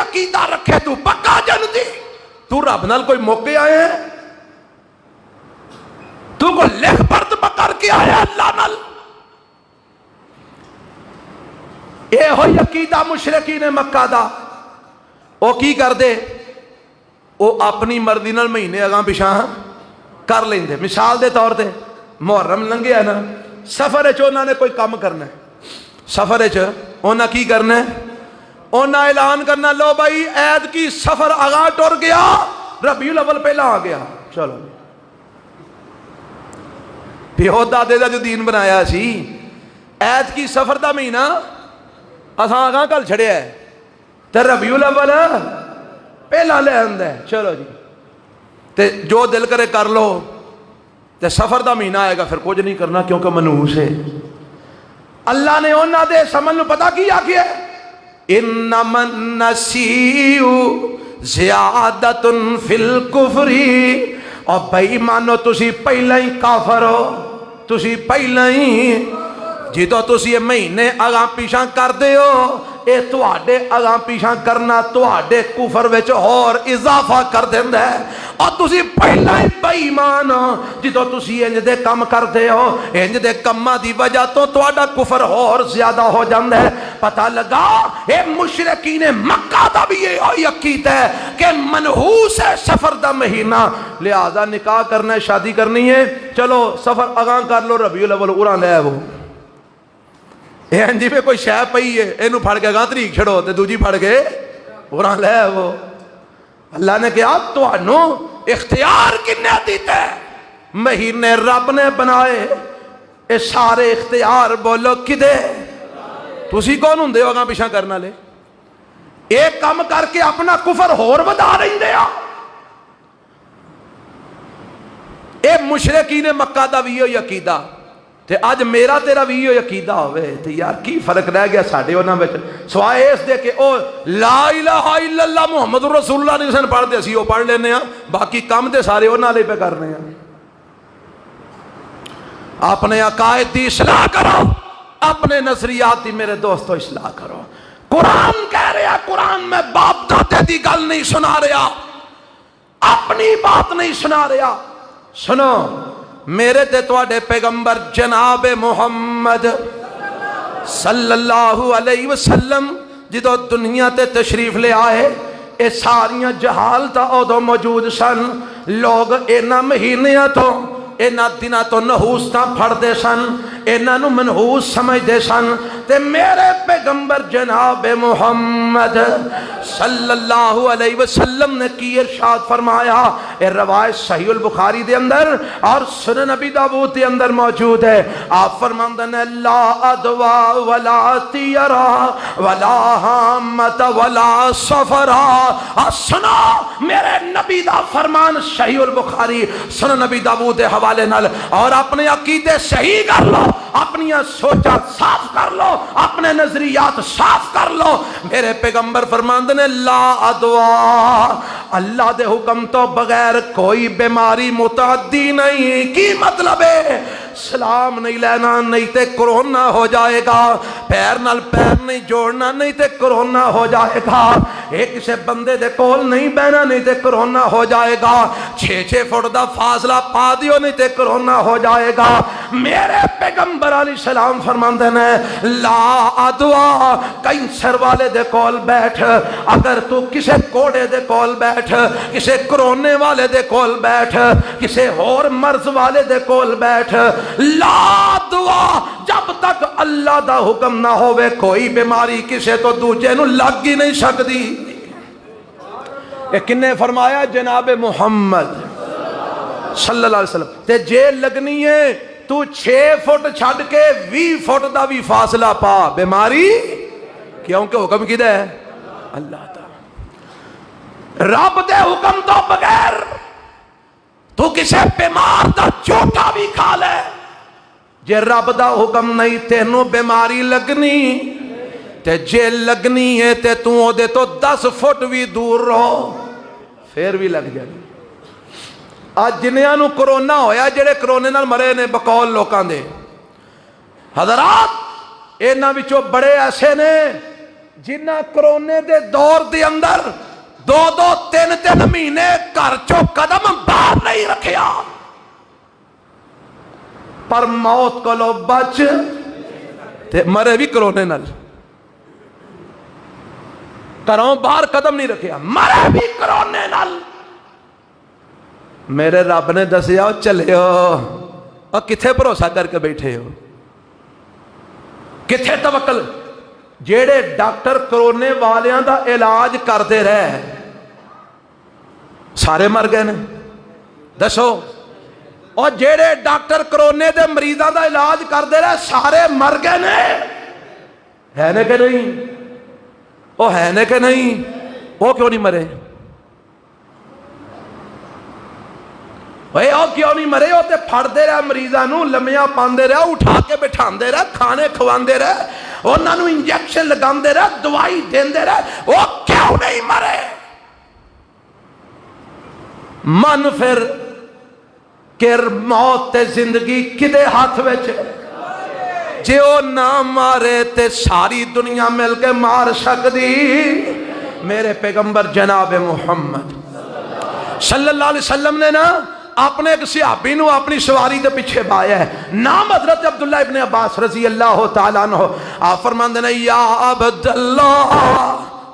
عقیدہ رکھے تو پکا جنتی۔ تو رب نال کوئی موقع آئے ہیں؟ تو کو لکھ پرد پکڑ کے آیا اللہ نال؟ اے ہوئی عقیدہ مشرکین مکہ دا، او کی کر دے؟ او اپنی مرضی نال مہینے اگاں پیچھاں کر لیندے۔ مثال دے طور تے محرم لنگیا نا، سفر وچ انہاں نے کوئی کام کرنا ہے، سفر وچ انہاں کی کرنا ہے؟ انہاں اعلان کرنا، لو بھائی عید کی سفر آگاہ ٹر گیا، ربیع الاول پہلا آ گیا، چلو پیو دادے دا جو دین بنایا سی، ایت کی سفر دا مہینہ اساں آگاں کل چھڑیا ہے تے ربیع الاول پہلا لے آندا ہے، چلو جی تے جو دل کرے کر لو، تے سفر دا مہینہ آئے گا پھر کچھ نہیں کرنا کیونکہ منحوس ہے۔ اللہ نے انہاں دے عمل نو پتہ کی آکھیا ہے، انما النسیء زیادۃ فی الکفر، اور بے ایمانو تسی پہلا ہی کافر ہو، تسی پہلا ہی جدو تسی یہ مہینے اگاں پیچھاں کر دے ہو، اے تواڈے اگاں پیچھاں کرنا تواڈے کفر وچ اور اضافہ کر دیندا ہے، اور تسی پہلا ہی بے ایمان ہو جدو تسی انج دے کم کر دے ہو، انج دے کماں دی وجہ تو تواڈا کفر اور زیادہ ہو جاندا ہے۔ پتہ لگا اے مشرکین مکہ دا بھی یہ عقیدہ ہے کہ منحوس ہے سفر دا مہینہ، لہذا نکاح کرنا ہے، شادی کرنی ہے، چلو سفر اگاں کر لو، ربیع الاول اڑاں لے وہ یہ انجی پہ کوئی شے پئی ہے، اینو پھڑ کے گاں طریق چھڑو تے دوجی پھڑ کے اڑاں لے وہ۔ اللہ نے کہا تانوں اختیار کنے دیتا ہے؟ مہینے رب نے بنائے، اے سارے اختیار بولو کدے؟ تسی کون ہوندے ہو اگاں پیچھاں کرنا لے؟ ایک کام کر کے اپنا کفر ہور بدا رہی دے آ۔ اے مشرکین مکہ دا بھی ہوئی عقیدہ تے آج میرا تیرا بھی ہوئی عقیدہ ہوئے تے یار کی فرق رہ گیا ساڑھے انہاں بچ، سوائے اس دے کہ او لا الہ الا اللہ محمد رسول اللہ نے سن پڑھ دے سی وہ پڑھ لینے ہیں، باقی کام دے سارے انہاں لے پہ کرنے ہیں۔ اپنے عقائد دی اصلاح کرو، اپنے نظریات دی میرے دوستو اصلاح کرو۔ قرآن کہہ رہا، قرآن میں باپ دادے دی گل نہیں سنا رہا، اپنی بات نہیں سنا رہا۔ سنو میرے تے تواڈے پیغمبر جناب محمد صلی اللہ علیہ وسلم جدو دنیا تے تشریف لے آئے، اے ساریاں جہالتاں ادو موجود سن، لوگ اینا مہینیاں تو اینا دنہ تو نحوستاں پھڑ دے سن، اینا نو منحوس سمجھ دے سن، تے میرے پیغمبر جناب محمد صلی اللہ علیہ وسلم نے کی ارشاد فرمایا، اے روایت صحیح البخاری دے اندر اور سنن نبی داؤد دے اندر موجود ہے، آپ فرماندے نے لا ادوا ولا تیرا ولا حامت ولا سفرا۔ سنو میرے نبی دا فرمان صحیح البخاری سنن نبی داؤد دے حوالے نال، اور اپنے عقیدے صحیح کر لو، اپنی سوچا صاف کر لو، اپنے نظریات صاف کر لو۔ میرے پیغمبر فرماندے نے لا ادوا، اللہ دے حکم تو بغیر کوئی بیماری متعدی نہیں۔ کی مطلب ہے؟ سلام نہیں لینا نہیں تے کرونا ہو جائے گا، پیر نال پیر نہیں جوڑنا نہیں تے کرونا ہو جائے گا، ایک سے بندے دے کول نہیں بہنا نہیں تے کرونا ہو جائے گا، 6 فٹ دا فاصلہ پا دیو نہیں تے کرونا ہو جائے گا۔ میرے پیغمبر علیہ السلام فرماندے نے لا ادوا، کینسر والے دے کول بیٹھ، اگر تو کسے کوڑے دے کول بیٹھ، کسے کرونے والے دے کول بیٹھ، کسے اور مرض والے دے کول بیٹھ، لا دعا جب تک اللہ دا حکم نہ ہوئے کوئی بیماری کسے تو دوجے نو لگ ہی نہیں سکتی۔ ایک نے فرمایا جناب محمد صلی اللہ علیہ وسلم، تے جے لگنی ہے تو 6 فٹ چھڑ کے 20 فٹ دا بھی فاصلہ پا، بیماری کیونکہ حکم کدھا ہے؟ اللہ تعالی۔ رب دے حکم تو بغیر تو کسے بیمار دا چوٹا بھی کھا لے، جے رب دا حکم نہیں تینوں بیماری لگنی، تے جے لگنی ہے تے تو دے تو 10 فٹ بھی دور رہو پھر بھی لگ جائے۔ آج جنیاں نو کرونا ہویا، جڑے کرونے نال مرے نے بقول لوکاں دے، حضرات اینا وچوں بڑے ایسے نے جنہ کرونے دے دور دے اندر 2 3 مہینے گھر چو قدم باہر نہیں رکھیا، پر موت کو لو بچ تے مرے بھی کرونے نال، گھروں باہر قدم نہیں رکھیا، مرے بھی کرونے نال۔ میرے رب نے دسیا چلے ہو، اور کتھے بھروسہ کر کے بیٹھے ہو، کتھے توکل؟ جیڑے ڈاکٹر کرونے والیاں دا علاج کردے رہے سارے مر گئے نے، دسو اور جیڑے ڈاکٹر کرونے دے مریضاں دا علاج کردے رہے سارے مر گئے نے، ہے نے کہ نہیں؟ وہ ہے نے کہ نہیں؟ وہ کیوں نہیں مرے؟ وہ کیوں نہیں مرے؟ وہ تے پھڑدے رہے مریضاں نو، لمیاں پاندے رہے، اٹھا کے بٹھاندے رہے، کھانے کھواندے رہے، انہاں نو انجیکشن لگاندے رہے، دوائی دیندے رہے، وہ کیوں نہیں مرے؟ من پھر کہ موت تے زندگی کدے ہاتھ وچ، جے او نہ مارے تے ساری دنیا مل کے مار سکدی۔ میرے پیغمبر جناب محمد صلی اللہ علیہ وسلم نے نا اپنے ایک صحابی نو اپنی سواری دے پیچھے بایا ہے، نام حضرت عبداللہ ابن عباس رضی اللہ تعالیٰ عنہ۔ آپ فرماندے نے یا عبداللہ،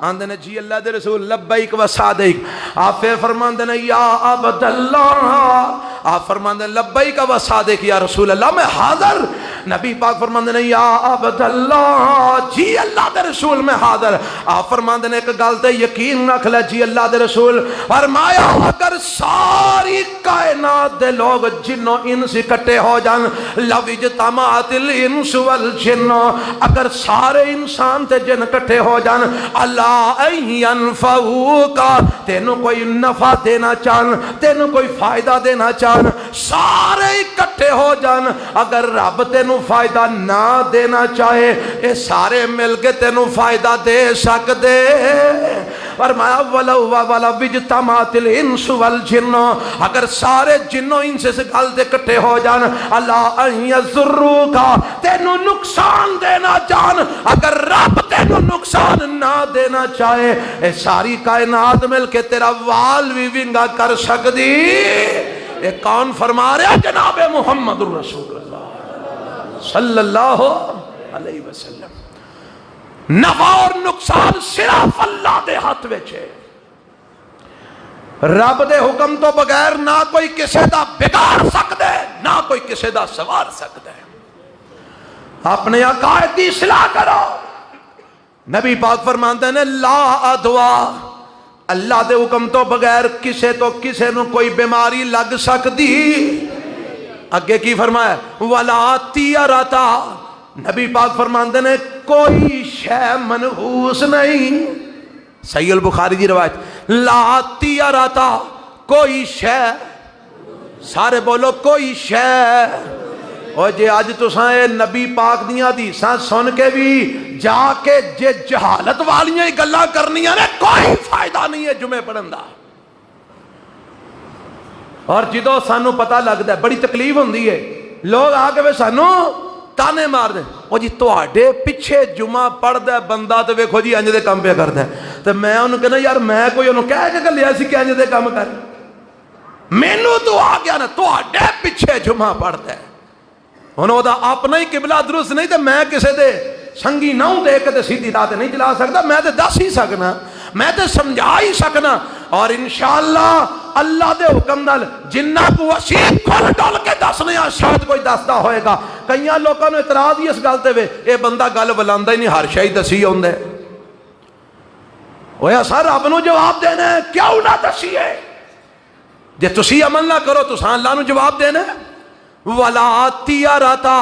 آندے نے جی اللہ دے رسول لبیک و صادق۔ آپ پھر فرماندے نے یا عبداللہ، آپ فرماندے نے لبیک و صادق یا رسول اللہ میں حاضر۔ نبی پاک فرماندے نے یا عبداللہ، جی اللہ دے رسول میں حاضر۔ آپ فرماندے نے ایک گل تے یقین رکھ لے جی اللہ دے رسول، فرمایا اگر ساری کائنات دے لوگ جنوں انس اکٹھے ہو جان، لو اجتماعت الانس والجن، اگر سارے انسان تے جن اکٹھے ہو جان، اللہ ینفعوکا، تینوں کوئی نفع دینا چاہن، تینوں کوئی فائدہ دینا چاہن، سارے اکٹھے ہو جان، اگر رب تینوں فائدہ نہ دینا چاہے اے سارے مل کے تینوں فائدہ دے سکتے۔ فرمایا وَلَوْ اجْتَمَعَتِ الْإِنسُ وَالْجِنُّ، اگر سارے جنوں ان سے گل دے کٹھے ہو جان، اللہ ان یضروکا، تینوں نقصان دینا چاہن، اگر رب تینوں نقصان نہ دینا چاہے اے ساری کائنات مل کے تیرا وال بھی ونگا کر سکتی۔ یہ کون فرما رہا؟ جناب محمد الرسول اللہ صلی اللہ علیہ وسلم۔ نفع اور نقصان صرف اللہ دے ہاتھ وچ ہے، رب دے حکم تو بغیر نہ کوئی کسے دا بگاڑ سکتا ہے، نہ کوئی کسے دا سوار سکتا ہے۔ اپنے عقائد کی اصلاح کرو۔ نبی پاک فرماندے نے لا ادوا، اللہ دے حکم تو بغیر کسے تو کسے نو کوئی بیماری لگ سکتی۔ اگے کی فرمایا ولا تیرتا، نبی پاک فرماندے نے کوئی شے منحوس نہیں۔ صحیح البخاری دی روایت، لا تیرتا، کوئی شے، سارے بولو کوئی شے۔ اور جے آج تساں اے نبی پاک دیاں حدیثاں سن کے بھی جا کے جے جہالت والیاں ہی گلاں کرنیاں نے، کوئی فائدہ نہیں ہے جمعے پڑھن دا۔ اور جدو سانو پتہ لگدا ہے بڑی تکلیف ہوندی ہے، لوگ آ کے سانو تانے مار دے، او جی تواڈے پیچھے جمعہ پڑھدا ہے بندہ تے ویکھو جی انج دے کام پہ کردا ہے، تے میں انہوں کہنا یار میں کوئی انہوں کہہ کے گلیا سی کہ انج دے کام کر، مینوں تو آ گیا نا تواڈے پیچھے جمعہ پڑھدا ہے، انہوں دا اپنا ہی قبلہ درست نہیں تے میں کسے دے سنگی ناؤں دے کے سیدھی راہ نہیں چلا سکتا، میں تے دس ہی سکنا، میں تے سمجھا ہی سکنا، اور انشاءاللہ اللہ دے حکم نال جنہ کو وسیع کھل ڈال کے دسنے شاید کوئی دستا ہوئے گا۔ کئیاں لوگوں نے اعتراض ہی اس گل تے وے اے بندہ گل بلاندا ہی نہیں، ہر شے دسی ہوندا ہے۔ اوے سر رب نو جواب دینا ہے، کیوں نہ دسیے؟ جے تسی عمل نہ کرو تو اللہ نو جواب دینا ہے۔ ولا تیرتا،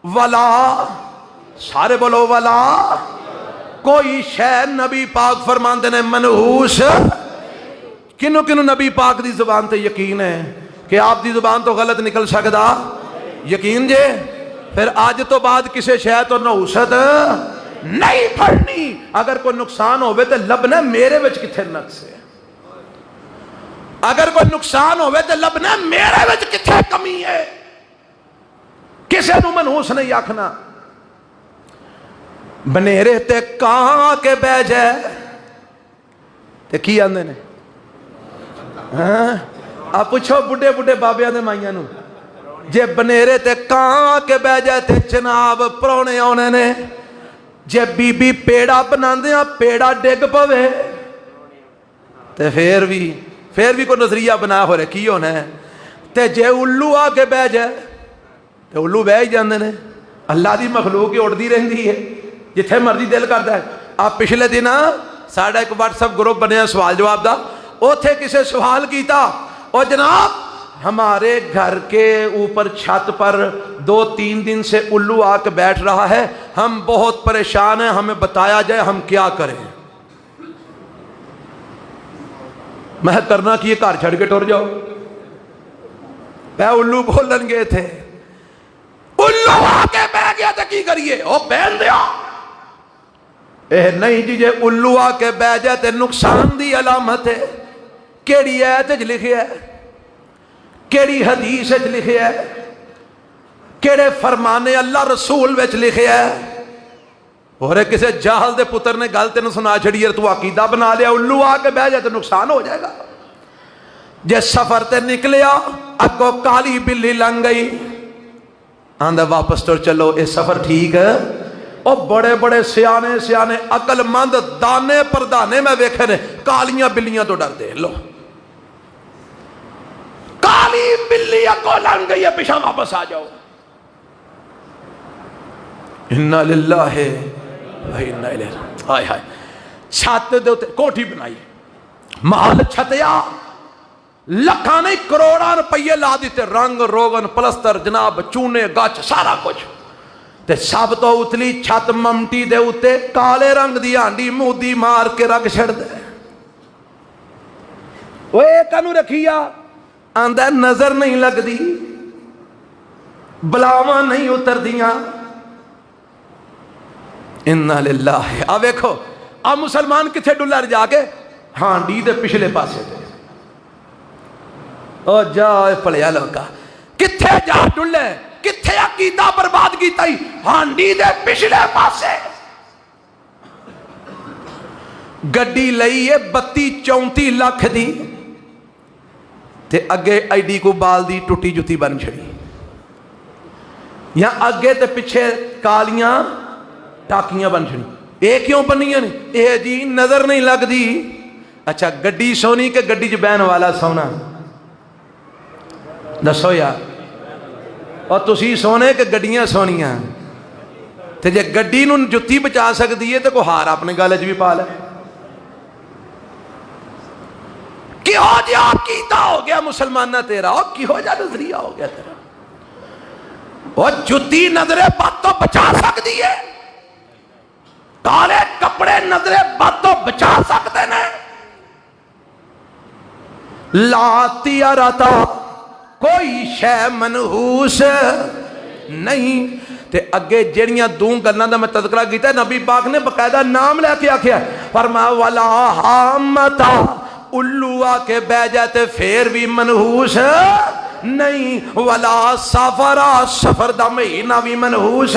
ولا، سارے بولو ولا، کوئی شے نبی پاک فرماندے نے منحوس۔ کنوں کنوں نبی پاک دی زبان تے یقین ہے کہ آپ دی زبان تو غلط نکل سکتا؟ یقین جے؟ پھر آج تو بعد کسے شے تو نحوست نہیں پڑھنی۔ اگر کوئی نقصان ہوئے تو لبنا میرے وچ کتھے نقص ہے، اگر کوئی نقصان ہوئے تو لبنا میرے وچ کتھے کمی ہے، کسے نو منحوس نہیں آکھنا۔ بنیرے تے کہاں کے بہ جائے تے کی آندے نے؟ آپ پوچھو بڑھے بڑھے بابیاں دے مائیاں نو، جے بنیرے تے کہاں کے بہ جائے تے جناب پرونے آنے نے، جے بی بی پیڑا بنا دیاں پیڑا ڈگ پوے تے پھر بھی کوئی نظریہ بنا ہو رہے کی ہونا ہے، تے جے الو آ کے بہ جائے تے الو بہ ہی جاندے نے۔ اللہ دی مخلوق ہی اڑدی رہندی ہے جتھے مرضی دل کرتا ہے۔ آپ پچھلے دن ساڈا ایک واٹس ایپ گروپ بنیا سوال جواب دا، اوتھے کسے سوال کیتا او جناب ہمارے گھر کے اوپر چھت پر 2-3 دن سے الو آ کے بیٹھ رہا ہے، ہم بہت پریشان ہیں، ہمیں بتایا جائے ہم کیا کریں۔ میں کرنا کہ یہ گھر چھڑ کے ٹر جاؤ۔ میں الو بولن گئے تھے، الو آ کے بہ گیا تو کی کریے؟ او بہن دیا اے نہیں جی، جے الو آ کے بہ جائے تے نقصان دی علامت ہے۔ کیڑی آیت وچ لکھیا ہے، کیڑی حدیث وچ لکھیا ہے، کیڑے فرمانے اللہ رسول وچ لکھیا ہے؟ اور کسی جاہل دے پتر نے گل تینوں سنا چھڑی ہے، تو عقیدہ بنا لیا الو آ کے بہ جائے تو نقصان ہو جائے گا۔ جے سفر تے نکلیا اگوں کالی بلی لنگ گئی، آندا واپس ٹر چلو، اے سفر ٹھیک ہے؟ او بڑے بڑے سیانے سیانے عقل مند دانے پردانے میں ویکھے نے کالیاں بلیاں تو ڈر دے لو، کالی بلی اگوں لنگ گئی ہے، پیچھے واپس آ جاؤ۔ انا للہ و انا الیہ، ہائے ہائے۔ چھت دے اوتے کوٹھی بنائی، محل چھتیا، لکھاں نہیں کروڑاں روپیے لا دیتے، رنگ روغن پلستر جناب چونے گچ سارا کچھ، تے سب تو اتلی چھت ممٹی دے اتے کالے رنگ دی ہانڈی مودی مار کے رکھ چھڑ دے۔ وہ کنو رکھیا، آندہ نظر نہیں لگ دی، بلاواں نہیں اتر دیاں۔ انا للہ۔ اب دیکھو اب مسلمان کتھے ڈلر جا کے ہانڈی دے پچھلے پاسے دے، او جا پڑیا لوکا، کتھے جا ڈلے، کتھے عقیدہ برباد کیتا ہی؟ ہانڈی دے پچھلے پاسے۔ گڈی لئی ہے 32-34 لاکھ دی، تے اگے ایڈی کو بال دی ٹوٹی جتی بن چھڑی، یا اگے تے پیچھے کالیاں ٹاکیاں بن چھڑی۔ اے کیوں بنیاں نے؟ اے جی نظر نہیں لگ دی۔ اچھا گڈی سونی کہ گڈی جو بہن والا سونا؟ دسو یار، اور تسی سونے کہ گڈیاں سونیاں؟ تے جے گڈی نوں جتی بچا سکتی ہے تو کوئی ہار اپنے گالے چ بھی پا لے۔ کیوں جی آپ کیتا ہو گیا مسلمانہ تیرا، اور کیوں جا نظریہ ہو گیا تیرا؟ اور جتی نظر بد تو بچا سکتی ہے، کالے کپڑے نظر بد تو بچا سکتے ہیں۔ لاتی آراتا کوئی شے منحوس نہیں۔ تے اگے جڑیاں دوں گلاں دا میں تذکرہ کیتا ہے، نبی پاک نے باقاعدہ نام لے کے آکھیا ہے، فرمایا ولا حامتا، الو آ کے بہ جاتے پھر بھی منحوس نہیں، ولا سفرا، سفر دا مہینہ بھی منحوس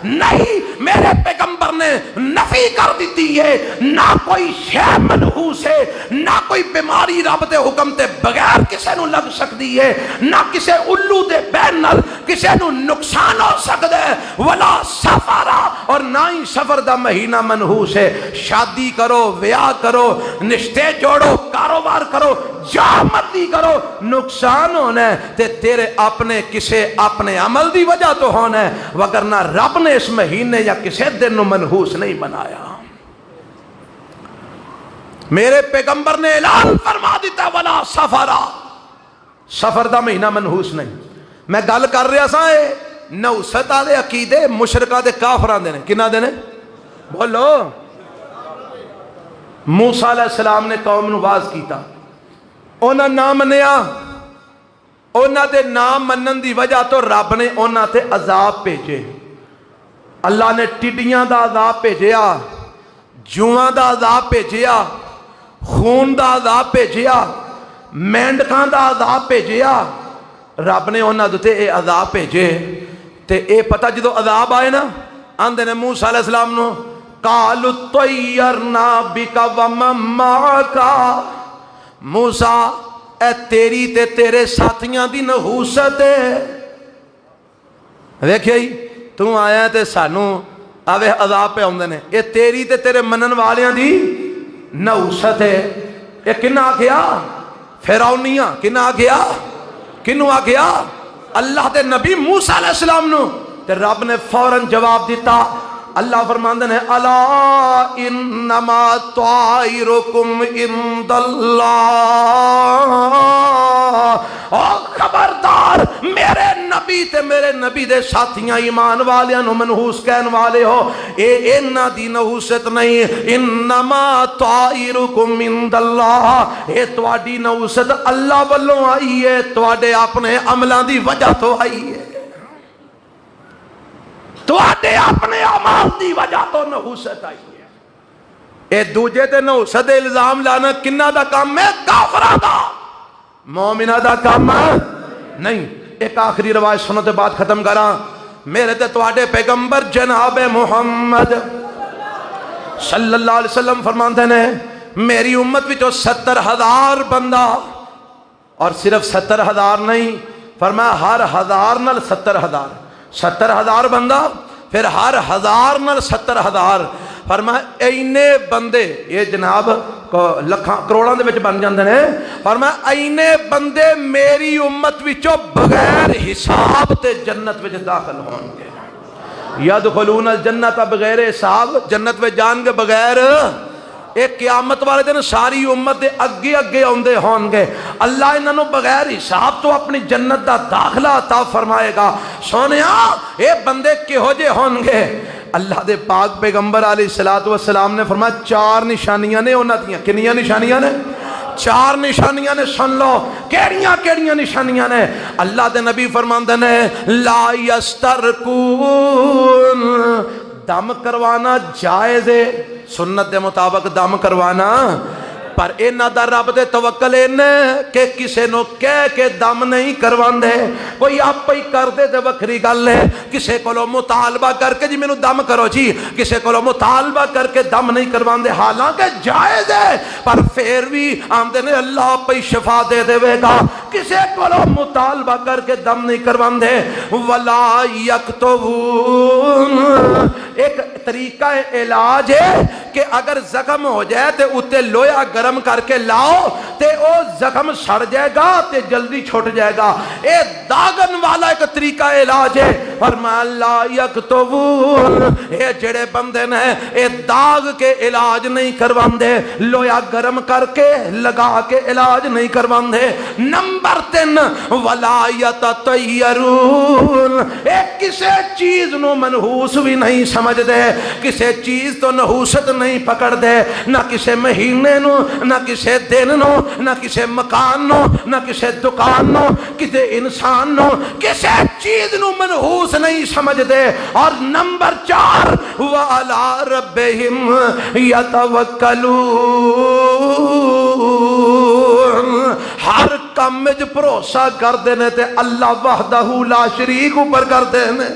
نہیں۔ میرے پیغمبر نے نفی کر دیتی ہے، نہ کوئی شے منحوس ہے، نہ کوئی بیماری رب دے حکم تے بغیر کسے نو لگ سکتی ہے، نہ کسے الو دے بین نال کسے نو نقصان ہو سکتا ہے، ولا سفرا، اور نہ ہی سفر دا مہینہ منحوس ہے۔ شادی کرو، بیاہ کرو، رشتے جوڑو، کاروبار کرو، جا مرضی کرو، نقصان ہونا ہے تے تیرے اپنے کسے اپنے عمل دی وجہ تو ہونا ہے، وگرنہ رب نے اس مہینے یا کسے دن نو منحوس نہیں بنایا۔ میرے پیغمبر نے اعلان فرما دیتا ولا سفرا، سفر دا مہینہ منحوس نہیں۔ میں گل کر رہا سا اے نوست والے عقیدے مشرکاں دے کافراں دے نے، کنا دے نے؟ بولو۔ موسیٰ علیہ السلام نے قوم نو واز کیتا، انہاں نہ منیا، انہاں دے نام منن دی وجہ تو رب نے انہاں تے عذاب بھیجے۔ اللہ نے ٹڈیاں دا عذاب بھیجیا، جواں دا عذاب بھیجیا، خون دا عذاب بھیجیا، مینڈکاں دا عذاب بھیجیا۔ رب نے انہاں دے اے عذاب بھیجے تے اے پتہ جدو عذاب آئے نا، آندے نے موسیٰ علیہ السلام نو قالوا طیرنا بک ومن معک، موسیٰ اے تیری تے تیرے ساتھیاں دی نحوست ہے۔ ویکھیا ہی تو آیا تے سانو آوے عذاب پہ آندے نے، اے تیری تے تیرے منن والیاں دی نحوست ہے۔ اے کنا آکھیا؟ فرعونیاں۔ کنا آکھیا؟ کنو آکھیا؟ اللہ دے نبی موسیٰ علیہ السلام نو۔ تے رب نے فوراً جواب دیتا اللہ فرماندے ہیں الا انما طائرکم عنداللہ، اور خبردار میرے نبی تے میرے نبی دے ساتھیاں ایمان والیاں نو منحوس کہن والے ہو، اے انہاں دی نحوست نہیں، انما طائرکم عنداللہ، اے تواڈی نحوست اللہ والوں آئی ہے، تواڈے اپنے عملاں دی وجہ تو آئی ہے، تواڈے اپنے اعمال دی وجہ تو نحوست آئی ہے۔ اے دوجے تے نحوست الزام لانا کنہ دا کام ہے؟ کافراں دا، مومنہ دا کام نہیں۔ ایک آخری روایت سنو تے بات ختم کراں۔ میرے تے تواڈے پیغمبر جناب محمد صلی اللہ علیہ وسلم فرماندے نے میری امت وچوں 70,000 بندہ، اور صرف 70,000 نہیں، فرمایا ہر 1000 نال 70,000، 70,000 بندہ پھر ہر 1000 نال 70,000، فرمایا اینے بندے، یہ جناب لکھاں کروڑاں دے وچ بن جاندے نے، فرمایا اینے بندے میری امت وچوں بغیر حساب تے جنت وچ داخل ہون گے، یدخلون الجنت بغیر حساب، جنت وچ جان گے بغیر، ایک قیامت والے دن ساری امت دے اگے اگے آندے ہون گے، اللہ انہاں نوں بغیر حساب تو اپنی جنت دا داخلہ عطا فرمائے گا۔ سونیا اے بندے کہو جے ہون گے؟ اللہ دے پاک پیغمبر علیہ السلام نے فرمایا 4 نشانیاں نے انہاں دیاں، کنیاں نشانیاں نے؟ 4 نشانیاں نے، سن لو کیڑیاں نشانیاں نے؟ اللہ دے نبی فرماندے نے لا یسترقون، دم کروانا جائز ہے، سنت دے مطابق دم کروانا، پر انہاں دا رب دے توکل کہ کسے نو کہہ کے دم نہیں کرواندے، کوئی آپ ہی کر دے تے وکھری گل ہے، کسے کولو مطالبہ کر کے جی مینوں دم کرو جی، کسے کولو مطالبہ کر کے دم نہیں کرواندے، حالانکہ جائز ہے، پر پھر بھی آمدے نے اللہ آپ ہی شفا دے دے گا، کسے کولو مطالبہ کر کے دم نہیں کرواندے۔ ولا یکتبون، ایک طریقہ علاج ہے کہ اگر زخم ہو جائے تے اتے لویا گرم کر کے لاؤ تے او زخم سڑ جائے گا تے جلدی چھوٹ جائے گا، اے داغن والا ایک طریقہ علاج ہے۔ فرمایا لا یکتبون، اے جڑے بندے نے اے داغ کے علاج نہیں کرواندے، لویا گرم کر کے لگا کے علاج نہیں کرواندے۔ نمبر 3 ولا یتطیرون، اے کسے چیز نو منحوس بھی نہیں سمجھ دے، کسے چیز تو نحوست نہیں پکڑ دے، نہ کسے مہینے نو، نہ کسے دن نو، نہ کسے مکان نو، نہ کسے دکان نو، کسے انسان نو، کسے چیز نو منحوس نہیں سمجھ دے۔ اور نمبر 4 وَعَلَىٰ رَبِّهِمْ يَتَوَكَّلُونَ، ہر کام میں جو بھروسہ کر دینے تے اللہ وحدہ لا شریک اوپر کر دینے۔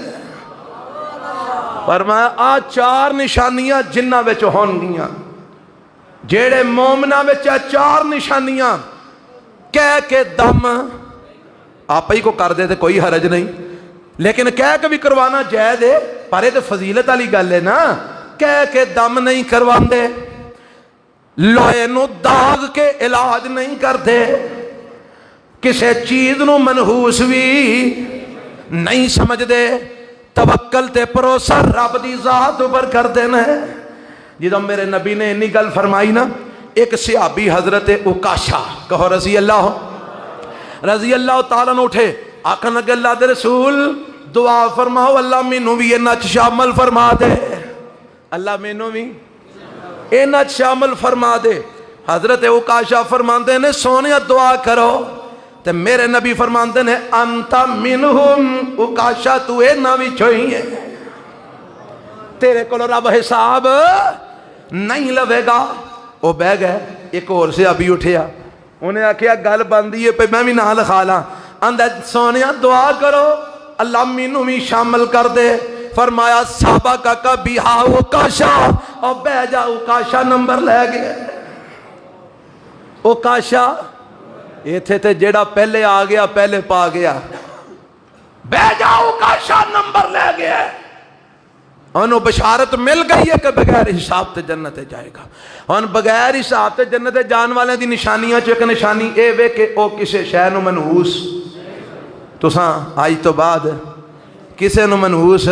فرمایا آ 4 نشانیاں جنہ وچ ہون گیاں، جیڑے مومنہ وچ 4 نشانیاں کہہ کے دم آپ ہی کو کر دے تے کوئی حرج نہیں، لیکن کہہ کے بھی کروانا جائز ہے، پر یہ تو فضیلت والی گل ہے نا، کہہ کے دم نہیں کرواندے، لوہے نو داغ کے علاج نہیں کرتے، کسے چیز نو منحوس بھی نہیں سمجھ دے، توکل تے بھروسہ رب دی ذات پر کر دینا ہے۔ جدوں میرے نبی نے انی گل فرمائی نا، ایک صحابی حضرت عکاشہ، کہو رضی اللہ تعالیٰ نے اٹھے، آکھن لگے اللہ دے رسول دعا فرماؤ اللہ مینوں بھی انہاں شامل فرما دے، اللہ مینوں بھی انہاں شامل فرما دے۔ حضرت عکاشہ فرماندے نے سونیا دعا کرو، تے میرے نبی فرماندے نے انت منہم، عکاشہ تو انہاں وچوں ہی ہے، تیرے کو رب حساب نہیں لوے گا۔ وہ بہ گئے، ایک اور سے ابھی اٹھیا، انہیں آکھیا گل بندی ہے پہ میں بھی نہ لکھا لاں، اندر سونیا دعا کرو اللہ مینوں بھی شامل کر دے۔ فرمایا صحابہ کا کبھی ہاں عکاشہ، اور بہ جا، عکاشہ نمبر لے گئے، عکاشہ یہ تھے جیڑا پہلے آ گیا پہلے پا گیا، بہ جا عکاشہ نمبر لے گیا، انہوں بشارت مل گئی ہے کہ بغیر حساب تے جنت جائے گا۔ ان بغیر حساب تے جنت جان والے دی نشانیاں چو ایک نشانی اے وے کہ او کسے شے نو منحوس، تساں آج تو بعد کسے نو منحوس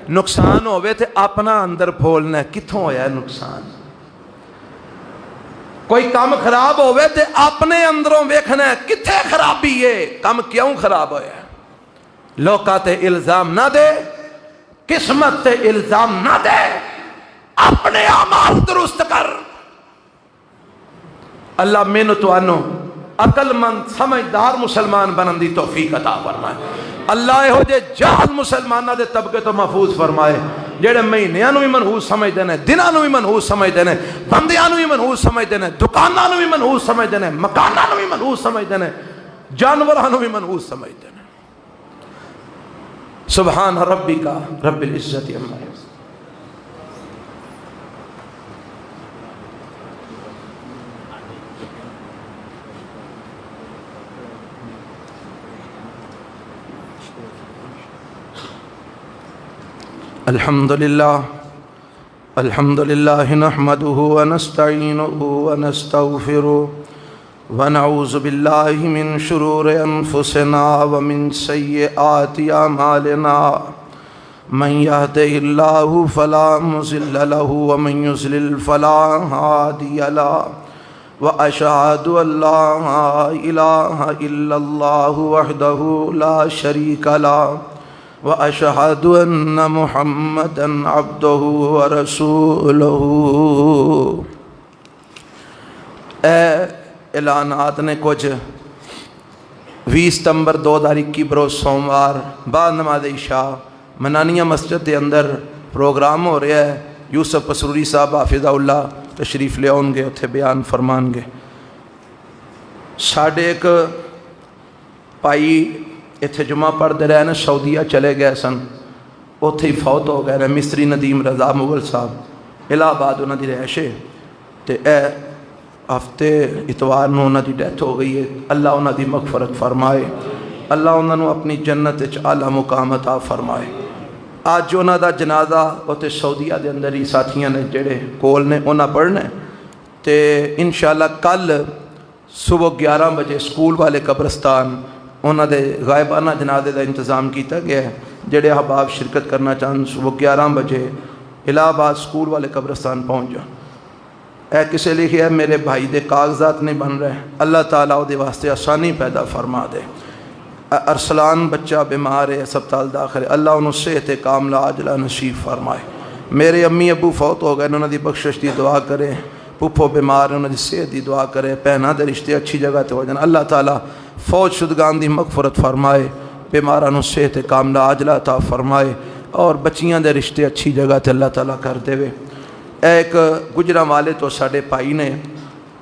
نقصان ہوئے تے اپنا اندر پھولنا ہے کتھوں ہویا ہے نقصان. کوئی کام خراب ہوئے تے اپنے اندروں ویکھنا ہے کتھے خرابی ہے, کام کیوں خراب ہویا ہے. لوکاں تے الزام نہ دے, قسمت تے الزام نہ دے, اپنے اعمال درست کر. اللہ مینوں تانوں عقل مند سمجھدار مسلمان بنن دی توفیق عطا فرمائے. اللہ یہو جے جاہل مسلمانہ دے طبقے تو محفوظ فرمائے جڑے مہینیاں نو بھی منحوس سمجھدے نے, دناں نو بھی منحوس سمجھدے نے, بندیاں نو بھی منحوس سمجھدے نے, دکاناں نو بھی منحوس سمجھدے نے, مکاناں نو بھی منحوس سمجھدے نے, جانوراں نو بھی منحوس سمجھدے نے. سبحان ربک رب العزت عما یصفون. الحمد لله نحمده ونستعينه ونستغفره ونعوذ بالله من شرور أنفسنا ومن سيئات أعمالنا من يهده الله فلا مضل له ومن يضلل فلا هادي له وأشهد أن لا إله إلا الله وحده لا شريك له وَأَشْهَدُ أَنَّ مُحَمَّدًا عَبْدُهُ وَرَسُولُهُ. اعلانات نے کچھ 20 ستمبر 2021 بروز سوموار بعد نماز عشاء منانیہ مسجد کے اندر پروگرام ہو رہا ہے. یوسف پسروری صاحب حافظہ اللہ تشریف لے آؤں گے, اتھے بیان فرمان گے. ساڑھے ایک پائی اتھے جمعہ پڑھتے رہے نے, سعودیہ چلے گئے سن, اتھے ہی فوت ہو گئے نے. مصری ندیم رضا مغل صاحب الہ آباد انہوں دی رہائش ہے, تے اے ہفتے اتوار نو انہوں دی ڈیتھ ہو گئی ہے. اللہ انہوں دی مغفرت فرمائے, اللہ انہوں اپنی جنت وچ اعلیٰ مقام عطا فرمائے. آج جو انہوں دا جنازہ اتھے سعودیہ دے اندر ہی ساتھیاں نے جڑے کول نے انہوں پڑھنے, تے انشاءاللہ کل صبح 11 بجے سکول والے قبرستان انہوں دے غائبانہ جنازے دا انتظام کیتا گیا ہے. جڑے احباب شرکت کرنا چاہن صبح 11 بجے الہ آباد سکول والے قبرستان پہنچ جاؤ. اے کسے لکھے ہے میرے بھائی دے کاغذات نہیں بن رہے, اللہ تعالیٰ دے واسطے آسانی پیدا فرما دے. ارسلان بچہ بیمار ہے, ہسپتال داخل ہے, اللہ انہوں صحت کاملہ عاجلہ نصیب فرمائے. میرے امی ابو فوت ہو گئے, انہوں دی بخشش دی دعا کریں. پھپھو بیمار ہیں, انہوں دی صحت دی دعا کرے. پہنا دے رشتے اچھی جگہ تے ہو جانا, اللہ تعالیٰ فوج شدگان دی مغفرت فرمائے, بیمارانوں صحت کاملہ عاجلہ عطا فرمائے, اور بچیاں دے رشتے اچھی جگہ تے اللہ تعالیٰ کر دے وے. ایک گجرا والے تو ساڑھے پائی نے,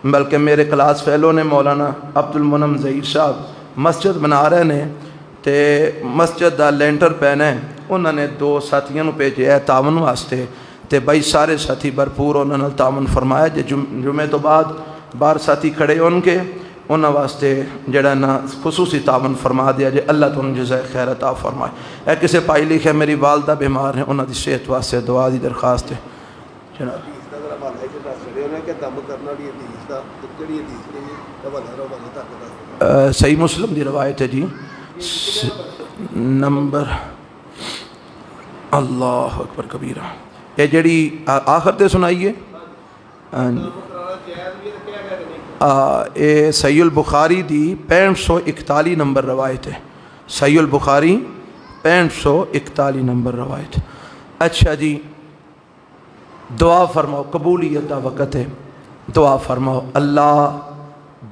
بلکہ میرے کلاس فیلو نے, مولانا عبد المنعم ظہیر صاحب مسجد بنا رہے نے, تے مسجد دا لینٹر پہنے انہوں نے 2 ساتھیاں نو بھیجے ہے تعاون واسطے, تے بھائی سارے ساتھی بھرپور انہوں نے تعاون فرمایا. جے جمعے تو بعد بار ساتھی کھڑے ان کے انہوں واسطے جڑا نا خصوصی تعاون فرما دیا جے, اللہ تو انہیں جزائے خیر عطا فرمائے. اے کسے پائی لکھے میری والدہ بیمار ہیں, انہوں دی صحت واسطے دعا دی درخواست ہے. جناب صحیح مسلم دی روایت ہے جی, نمبر اللہ اکبر کبیرہ, یہ جڑی آخر تے سنائیے. اے صحیح البخاری دی 6541 نمبر روایت ہے. صحیح البخاری 6541 نمبر روایت. اچھا جی, دعا فرماؤ, قبولیت کا وقت ہے, دعا فرماؤ. اللہ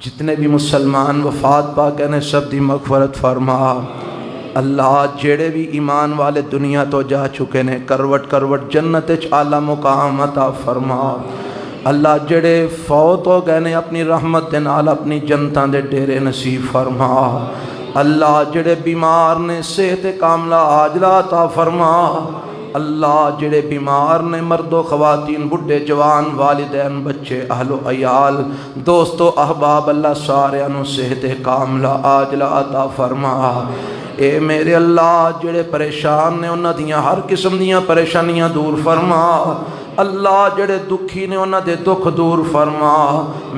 جتنے بھی مسلمان وفات پا گئے نے سب دی مغفرت فرما. اللہ جڑے بھی ایمان والے دنیا تو جا چکے نے کروٹ کروٹ جنت وچ اعلیٰ مقام عطا فرما. اللہ جڑے فوت ہو گئے نے اپنی رحمت دے نال اپنی جنتاں دے ڈیرے نصیب فرما. اللہ جڑے بیمار نے صحت کاملہ عاجلہ عطا فرما. اللہ جڑے بیمار نے مرد و خواتین بڈھے جوان والدین بچے اہل و عیال دوست و احباب, اللہ سارے انہوں صحت کاملہ عاجلہ عطا فرما. اے میرے اللہ جڑے پریشان نے انہاں دیاں ہر قسم دیاں پریشانیاں دور فرما. اللہ جڑے دکھی نے انہاں دے دکھ دور فرما،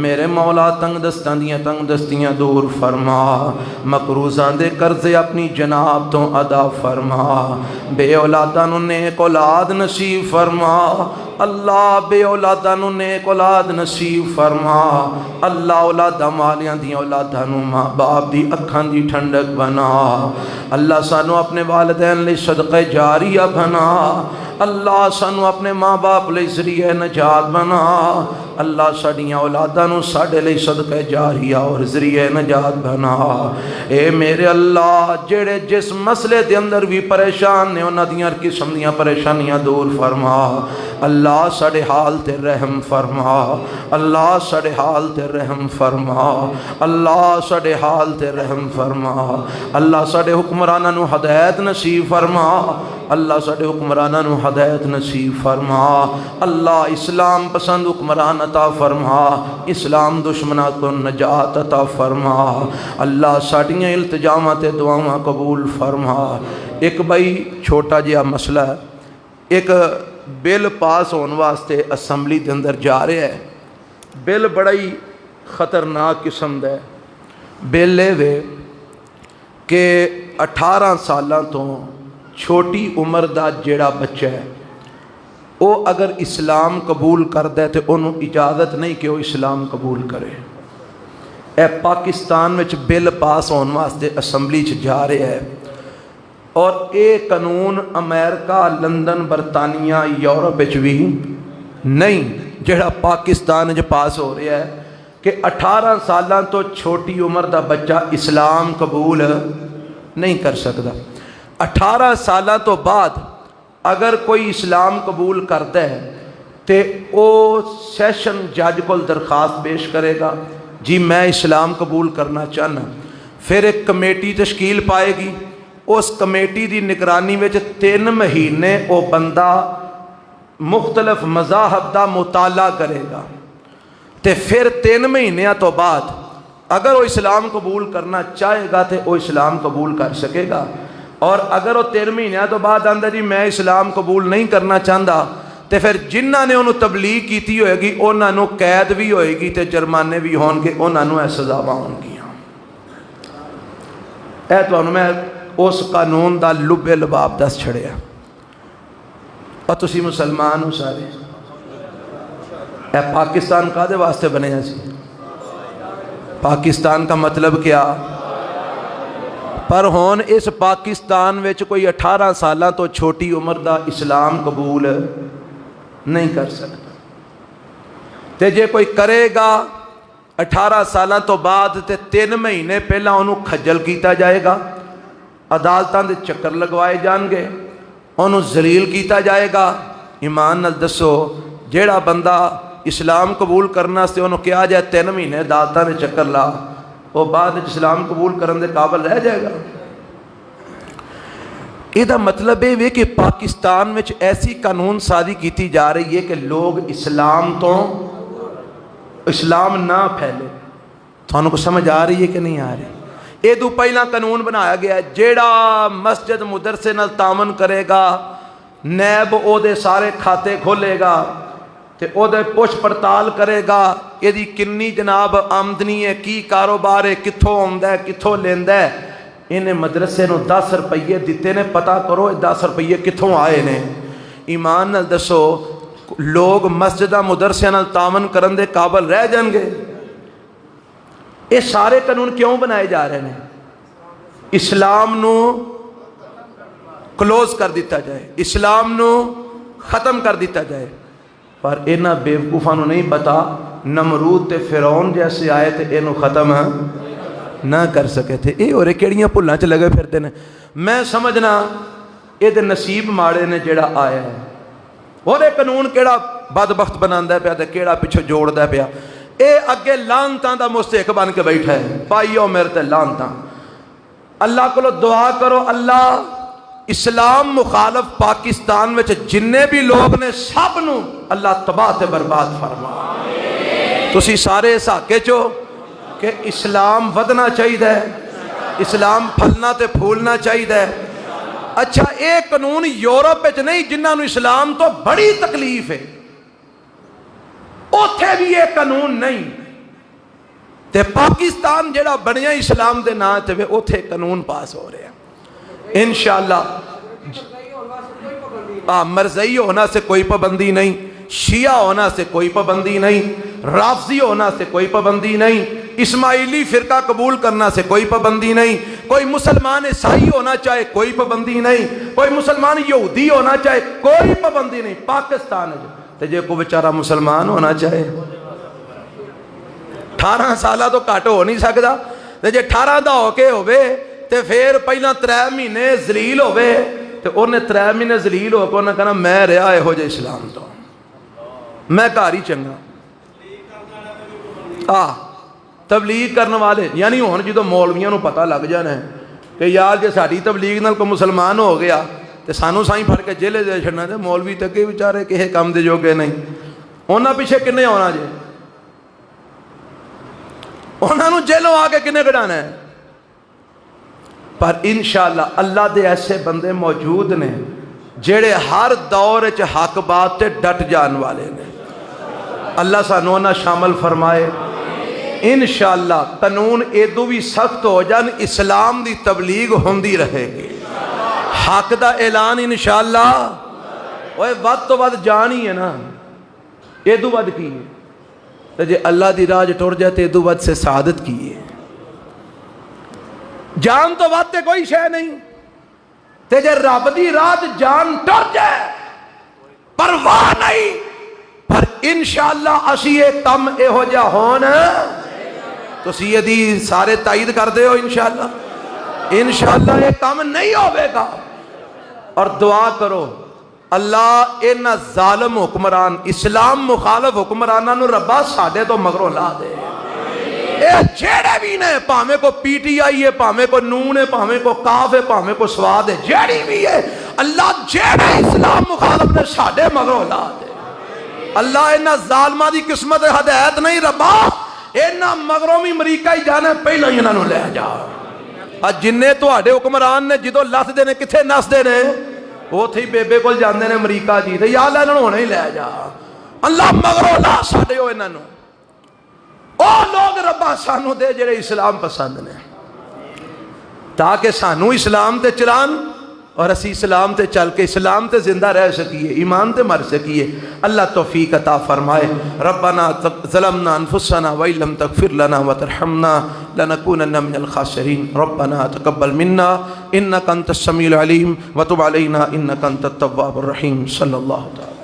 میرے مولا تنگ دستاں دیاں تنگ دستیاں دور فرما، مقروضاں دے قرضے اپنی جناب تو ادا فرما، بے اولاداں نوں نیک اولاد نصیب فرما، اللہ بے اولاداں نوں نیک اولاد نصیب فرما، اللہ اولاداں والیاں دی اولاداں نوں ماں باپ دی اکھاں دی ٹھنڈک بنا، اللہ سانو اپنے والدین لئی صدقہ جاریہ بنا، اللہ سانو اپنے ماں باپ لئی ذریعہ نجات بنا، اللہ ساڈیاں اولاداں نوں ساڈے لئی صدقہ جاریہ اور ذریعہ نجات بنا۔ اے میرے اللہ جڑے جس مسئلے دے اندر بھی پریشان نے انہاں دیاں ہر قسم دیاں پریشانیاں دور فرما، اللہ ساڈے حال تے رحم فرما، اللہ ساڈے حال تے رحم فرما، اللہ ساڈے حال تے رحم فرما، اللہ ساڈے حکمراناں نوں ہدایت نصیب فرما، اللہ ساڈے حکمراناں نوں ہدایت نصیب فرما، اللہ اسلام پسند حکمران عطا فرما، اسلام دشمناں تو نجات عطا فرما، اللہ ساڈیاں التجاماں تے دعاواں قبول فرما۔ ایک بھائی چھوٹا جہا مسئلہ ہے، ایک بل پاس ہونے واسطے اسمبلی دے اندر جا رہا ہے، بل بڑا ہی خطرناک قسم دا ہے، بل اے کہ 18 سالاں تو چھوٹی عمر دا جیڑا بچہ ہے وہ اگر اسلام قبول کردا ہے تو انہوں اجازت نہیں کہ وہ اسلام قبول کرے۔ اے پاکستان وچ بل پاس ہونے واسطے اسمبلی چ جا رہا ہے، اور اے قانون امریکہ، لندن، برطانیہ، یورپ وچ بھی نہیں، جڑا پاکستان وچ پاس ہو رہا ہے کہ 18 سالاں تو چھوٹی عمر دا بچہ اسلام قبول نہیں کر سکتا۔ 18 سالاں تو بعد اگر کوئی اسلام قبول کرتا ہے تو وہ سیشن جج کو درخواست پیش کرے گا، جی میں اسلام قبول کرنا چاہنا، پھر ایک کمیٹی تشکیل پائے گی، اس کمیٹی دی نگرانی میں 3 مہینے وہ بندہ مختلف مذاہب دا مطالعہ کرے گا، تے پھر 3 مہینیاں تو بعد اگر وہ اسلام قبول کرنا چاہے گا تو وہ اسلام قبول کر سکے گا، اور اگر وہ 3 مہینیاں تو بعد آندہ جی میں اسلام قبول نہیں کرنا چاہتا تو پھر جنہ نے انہوں تبلیغ کیتی ہوئے گی انہوں نے قید بھی ہوئے گی تے جرمانے بھی ہون گے، انہوں نے سزاواں ہون گیاں۔ اے تو انہوں میں اس قانون دا لب لباب دس چھڑیا، اور تسی مسلمان ہو سارے، اے پاکستان کا دے واسطے بنے ہیں سی، پاکستان کا مطلب کیا؟ پر ہون اس پاکستان وچ کوئی 18 سالاں تو چھوٹی عمر دا اسلام قبول نہیں کر سکتا، تے جے کوئی کرے گا 18 سالاں تو بعد تے 3 مہینے پہلا انہوں کھجل کیتا جائے گا، عدالتاں دے چکر لگوائے جان گے، انہوں ذلیل کیتا جائے گا۔ ایمان نال دسو جیڑا بندہ اسلام قبول کرنا سے انہوں کیا جائے 3 مہینے عدالتاں دے چکر لا، وہ بعد اسلام قبول کرنے دے قابل رہ جائے گا؟ یہ مطلب ہے کہ پاکستان میں ایسی قانون سازی کیتی جا رہی ہے کہ لوگ اسلام نہ پھیلے۔ تھانوں کو سمجھ آ رہی ہے کہ نہیں آ رہی؟ یہ تو پہلا قانون بنایا گیا ہے، جیڑا مسجد مدرسے نال تعاون کرے گا، نیب او دے سارے کھاتے کھولے گا تے او دے پوچھ پڑتال کرے گا، یہ دی کنی جناب آمدنی ہے، کی کاروبار ہے، کتھوں آمدہ ہے، کتھوں لیندہ ہے، انہیں مدرسے نو 10 روپیے دیتے نے، پتہ کرو 10 روپیے کتھوں آئے نے۔ ایمان نال دسو لوگ مسجدہ مدرسے نال تعاون کرن دے قابل رہ جان گے؟ یہ سارے قانون کیوں بنائے جا رہے ہیں؟ اسلام نو کلوز کر دیتا جائے، اسلام نو ختم کر دیتا جائے، پر اینا بیوقوفاں نو نہیں پتا نمرود تے فرعون جیسے آئے تھے اینو ختم نہ کر سکے تھے۔ اے اور کیڑیاں پھلاں چ لگے پھرتے ہیں۔ میں سمجھنا اے دے نصیب ماڑے نے جیڑا آیا ہے، اور اے قانون کیڑا بدبخت بناندا پیا تے کیڑا پیچھے جوڑدا پیا، اے اگے لعنتاں دا مستحق بن کے بیٹھا ہے، پائیو میرے تے لعنتاں۔ اللہ کو دعا کرو اللہ اسلام مخالف پاکستان میں جننے بھی لوگ نے سب نو اللہ تباہ تے برباد فرما۔ تسی سارے اس حقے چو کہ اسلام ودنا چاہیے، اسلام پھلنا تے پھولنا چاہیے۔ اچھا اے قانون یورپ وچ نہیں، جنہاں نو اسلام تو بڑی تکلیف ہے، اوتھے بھی یہ قانون نہیں تے پاکستان جڑا بنیا اسلام دے نام تے اوتھے قانون پاس ہو رہے ہیں انشاءاللہ۔ مرزئی ہونا سے کوئی پابندی نہیں، شیعہ ہونا سے کوئی پابندی نہیں، رافضی ہونا سے کوئی پابندی نہیں، اسماعیلی فرقہ قبول کرنا سے کوئی پابندی نہیں، کوئی مسلمان عیسائی ہونا چاہے کوئی پابندی نہیں، کوئی مسلمان یہودی ہونا چاہے کوئی پابندی نہیں۔ پاکستان ہے تے جے کو بیچارہ مسلمان ہونا چاہے 18 سالہ تو کٹ ہو نہیں سکتا، تے جے 18 دا ہو کے ہوئے تے پھر پہلا 3 مہینے ذلیل ہوئے تے انہیں 3 مہینے ذلیل ہو کے انہیں کہنا میں رہا ہے ہو جائے اسلام تو میں گھر ہی چنگا۔ تبلیغ کرنے والے یعنی ہوں جدو مولویاں نو پتہ لگ جانا ہے کہ یار جے ساری تبلیغ نال کوئی مسلمان ہو گیا تے سانو سائیں پھڑ کے جیلے دے چھڑنا تے مولوی تے کہ بیچارے کسے کام دے جوگے نہیں، انہاں پیچھے کنے ہونا جے، انہاں نو جیلوں آ کے کنے کڈانا ہے۔ پر انشاءاللہ اللہ دے ایسے بندے موجود نے جڑے ہر دور وچ حق بات تے ڈٹ جان والے نے، اللہ سانوں نہ شامل فرمائے۔ انشاءاللہ قانون ایدو بھی سخت ہو جان، اسلام دی تبلیغ ہوندی رہے گی، حق دا اعلان انشاءاللہ۔ اوے ود تو ود جان ہی ہے نا، ایدو ود کی ہے تے جے اللہ دی راہ ٹر جائے تے ایدو ود سے سعادت کی ہے، جان تو ود تے کوئی شے نہیں تے جے رب دی راہ جان ٹر جائے پرواہ نہیں۔ پر انشاءاللہ اسی یہ کم اے ہو جا ہون تو سیدی سارے تائید کر دے ہو انشاءاللہ، انشاءاللہ یہ کم نہیں ہوئے گا۔ اور دعا کرو اللہ ان ظالم حکمران اسلام مخالف حکمرانہ نو ربا ساڑے تو مگروں لا دے، اے جیڑے بھی نے پاہمیں کو پی ٹی آئی ہے، پاہمیں کو نون ہے، پاہمیں کو کاف ہے، پاہمیں کو سواد ہے، جیڑی بھی ہے اللہ جیڑے اسلام مخالف نے ساڑے مگروں لا دے۔ اللہ انہا ظالمہ دی قسمت ہدایت نہیں ربا، انہا مغروں میں امریکہ ہی جانے پہلے ہی انہوں لے جا۔ جنہیں تو آڑے حکمران نے جدو لس دینے کتھے نس دینے وہ تھی بے بے کل جان دینے امریکہ جی تھے یا اللہ انہوں نے لے جا۔ اللہ مغروں لا ساڑے ہو انہوں او لوگ ربا سانو دے جڑے اسلام پسند نے تاکہ سانو اسلام تے چلان اور اسی اسلام تے چل کے اسلام تے زندہ رہ سکیے، ایمان تے مر سکیے۔ اللہ توفیق عطا فرمائے۔ ربنا ظلمنا انفسنا وإن لم تغفر لنا وترحمنا لنكونن من الخاسرين ربنا تقبل منا انك انت السميع العليم وتب علينا انك انت التواب الرحيم صلى الله تعالى